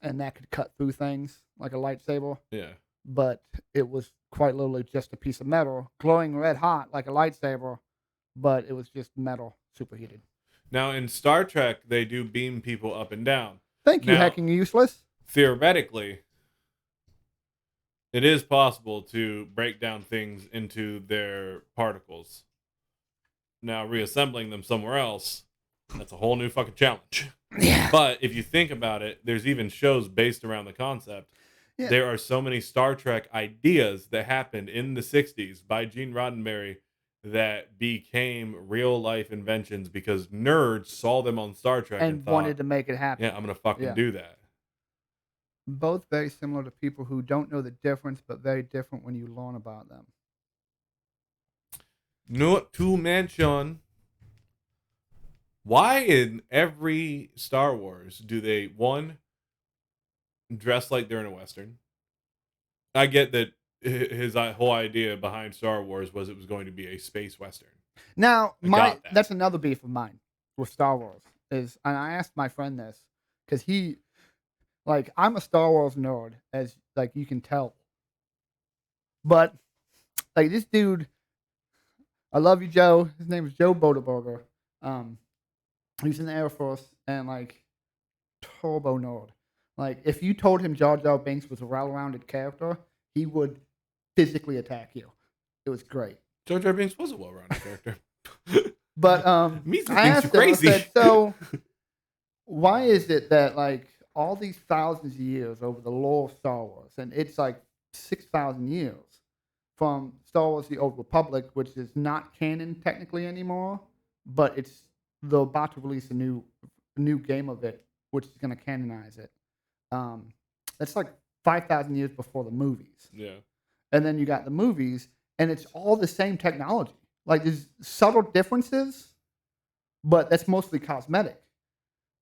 that could cut through things like a lightsaber. Yeah. But it was quite literally just a piece of metal, glowing red hot like a lightsaber, but it was just metal superheated. Now in Star Trek, they do beam people up and down. Thank you, Hacking Useless. Theoretically, it is possible to break down things into their particles. Now, reassembling them somewhere else, that's a whole new fucking challenge. Yeah. But if you think about it, there's even shows based around the concept. Yeah. There are so many Star Trek ideas that happened in the 60s by Gene Roddenberry that became real life inventions because nerds saw them on Star Trek and And thought, wanted to make it happen. yeah, I'm gonna fucking Yeah. do that. Both very similar to people who don't know the difference, but very different when you learn about them. Not to mention, why in every Star Wars do they dress like they're in a Western? I get that his whole idea behind Star Wars was it was going to be a space Western. Now, I got that. that's another beef of mine with Star Wars is, and I asked my friend this because I'm a Star Wars nerd, as like you can tell, but like this dude, I love you, Joe. His name is Joe Bodeberger. He's in the Air Force and like turbo nerd. Like if you told him Jar Jar Binks was a well-rounded character, he would physically attack you. It was great. Jar Jar Binks was a well-rounded character. But I asked him, crazy. I said, so why is it that like all these thousands of years over the lore of Star Wars, and it's like 6,000 years from Star Wars: The Old Republic, which is not canon technically anymore, but they're about to release a new game of it, which is going to canonize it. That's like 5,000 years before the movies. Yeah. And then you got the movies, and it's all the same technology. Like there's subtle differences, but that's mostly cosmetic.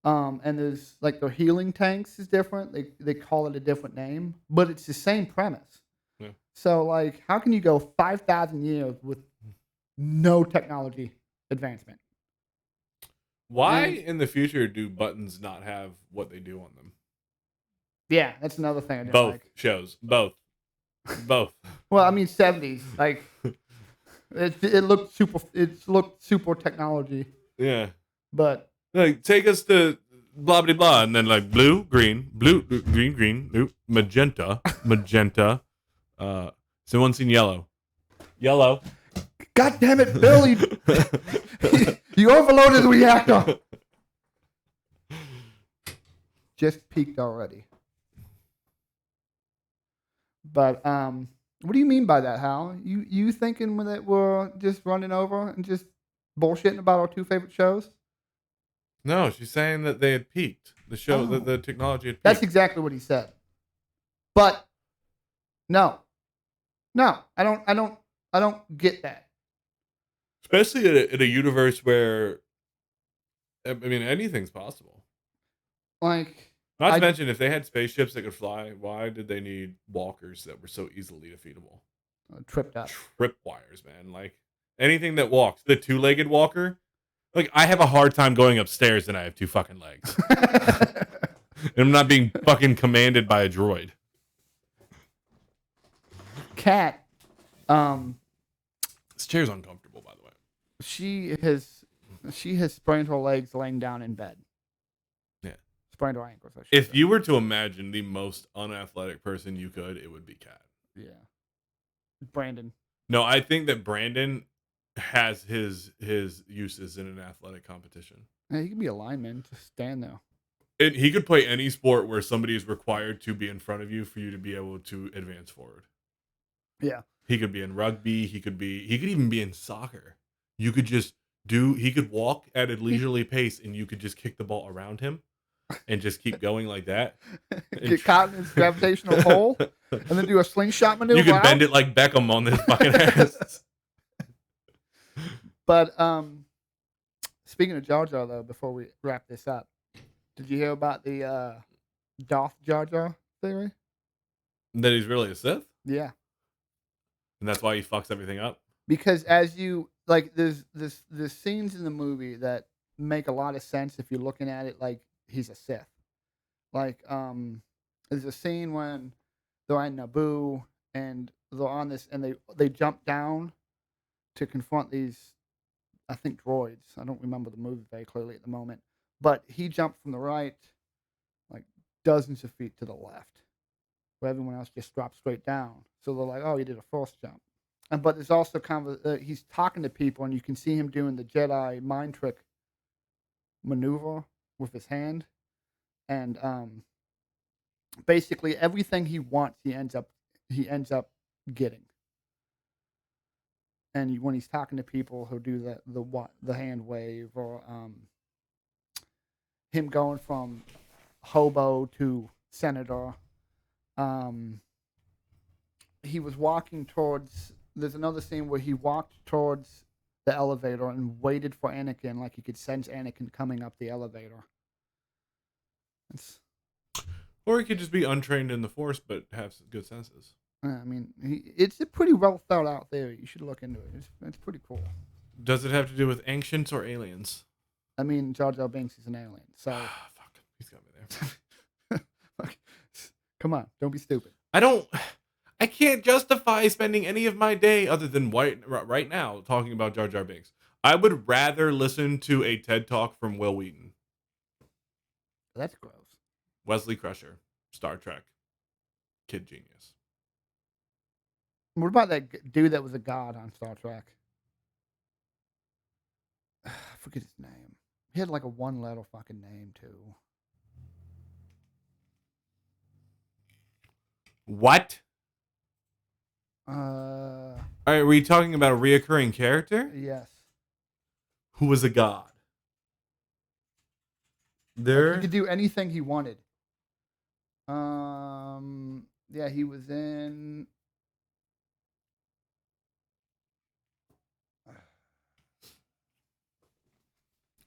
And there's like their healing tanks is different. They call it a different name, but it's the same premise. Yeah. So like, how can you go 5,000 years with no technology advancement? Why in the future do buttons not have what they do on them? Yeah, that's another thing I didn't Both like. shows. Both. Well, I mean, 70s. Like, it looked super technology. Yeah. But like, take us to blah blah blah, and then like blue, green, blue, magenta. Someone seen yellow. God damn it, Bill! You overloaded the reactor. Just peaked already. But what do you mean by that, Hal? You thinking that we're just running over and just bullshitting about our two favorite shows? No, she's saying that they had peaked. The show, the technology had peaked. That's exactly what he said. But no, I don't get that. Especially in a universe where, I mean, anything's possible. Like, not to mention, if they had spaceships that could fly, why did they need walkers that were so easily defeatable? Tripwires, man. Like anything that walks, the two-legged walker. Like I have a hard time going upstairs, and I have two fucking legs. And I'm not being fucking commanded by a droid. Cat, this chair's uncomfortable, by the way. She has sprained her legs laying down in bed. Yeah. Sprained her ankles. If you were to imagine the most unathletic person you could, it would be Cat. Yeah. Brandon. No, I think that Brandon has his uses in an athletic competition. Yeah, he could be a lineman. Just stand there. He could play any sport where somebody is required to be in front of you for you to be able to advance forward. Yeah. He could be in rugby. He could even be in soccer. He could walk at a leisurely pace, and you could just kick the ball around him and just keep going like that. Get caught in his gravitational pull and then do a slingshot maneuver. You can bend it like Beckham on this fucking ass. But speaking of Jar Jar, though, before we wrap this up, did you hear about the Darth Jar Jar theory? That he's really a Sith? Yeah. And that's why he fucks everything up? Because as you, like, there's scenes in the movie that make a lot of sense if you're looking at it like he's a Sith. Like, there's a scene when they're at Naboo and they're on this, and they jump down to confront these, I think, droids. I don't remember the movie very clearly at the moment. But he jumped from the right, like, dozens of feet to the left, where everyone else just dropped straight down. So they're like, oh, he did a force jump. But there's also kind of he's talking to people, and you can see him doing the Jedi mind trick maneuver with his hand. And basically everything he wants, he ends up getting. and when he's talking to people, he'll do the hand wave, or him going from hobo to senator. He was walking towards. There's another scene where he walked towards the elevator and waited for Anakin, like he could sense Anakin coming up the elevator. Or he could just be untrained in the Force, but have good senses. I mean, it's a pretty well thought out theory. You should look into it. It's pretty cool. Does it have to do with ancients or aliens? I mean, Jar Jar Binks is an alien, so. Fuck, he's got me there. Come on, don't be stupid. I can't justify spending any of my day other than right now talking about Jar Jar Binks. I would rather listen to a TED Talk from Will Wheaton. That's gross. Wesley Crusher, Star Trek, kid genius. What about that dude that was a god on Star Trek? I forget his name. He had like a one-letter fucking name too. What? All right, were you talking about a reoccurring character? Yes. Who was a god? Like he could do anything he wanted. Yeah, he was in.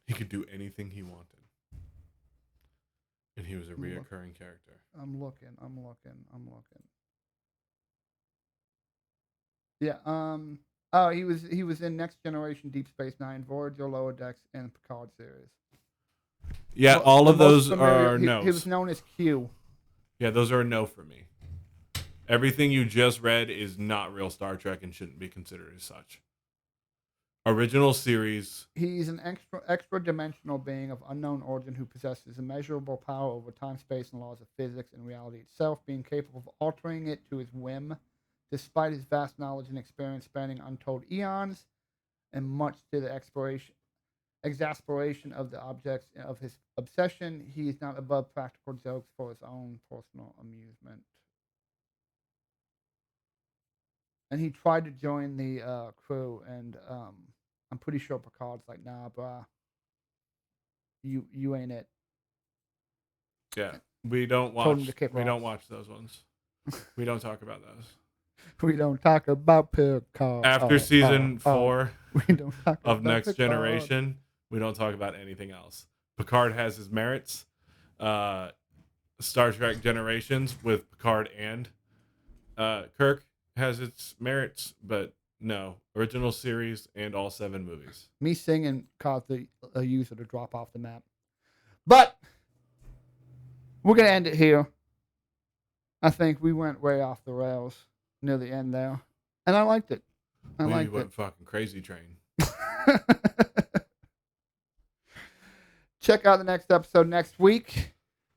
He could do anything he wanted, and he was a reoccurring character. I'm looking. Yeah. Oh, he was in Next Generation, Deep Space Nine, Voyager, Lower Decks, and Picard series. Yeah, Well, all of those are no's. He was known as Q. Yeah, those are a no for me. Everything you just read is not real Star Trek and shouldn't be considered as such. Original series. He's an extra dimensional being of unknown origin who possesses immeasurable power over time, space, and laws of physics and reality itself, being capable of altering it to his whim, despite his vast knowledge and experience spanning untold eons, and much to the exasperation of the objects of his obsession, he is not above practical jokes for his own personal amusement. And he tried to join the crew, and I'm pretty sure Picard's like, nah, brah, you ain't it. Yeah, we don't watch those ones. We don't talk about those. We don't talk about Picard. After season 4 we don't talk of about Next Picard. Generation, we don't talk about anything else. Picard has his merits. Star Trek Generations with Picard and Kirk has its merits, but no. Original series and all 7 movies. Me singing caused the user to drop off the map. But we're going to end it here. I think we went way off the rails near the end there. And I liked it. We went fucking crazy train. Check out the next episode next week.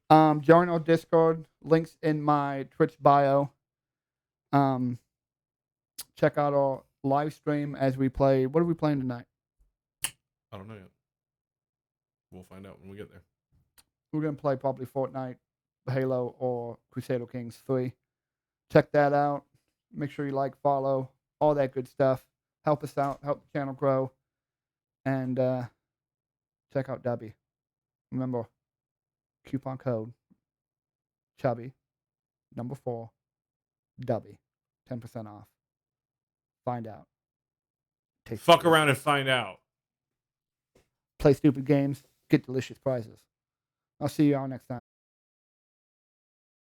Join our Discord. Links in my Twitch bio. Check out our live stream as we play. What are we playing tonight? I don't know yet. We'll find out when we get there. We're going to play probably Fortnite, Halo, or Crusader Kings 3. Check that out. Make sure you like, follow, all that good stuff. Help us out. Help the channel grow. And check out Dubby. Remember, coupon code Chubby, number 4, Dubby. 10% off. Find out. Fuck around and find out. Play stupid games. Get delicious prizes. I'll see you all next time.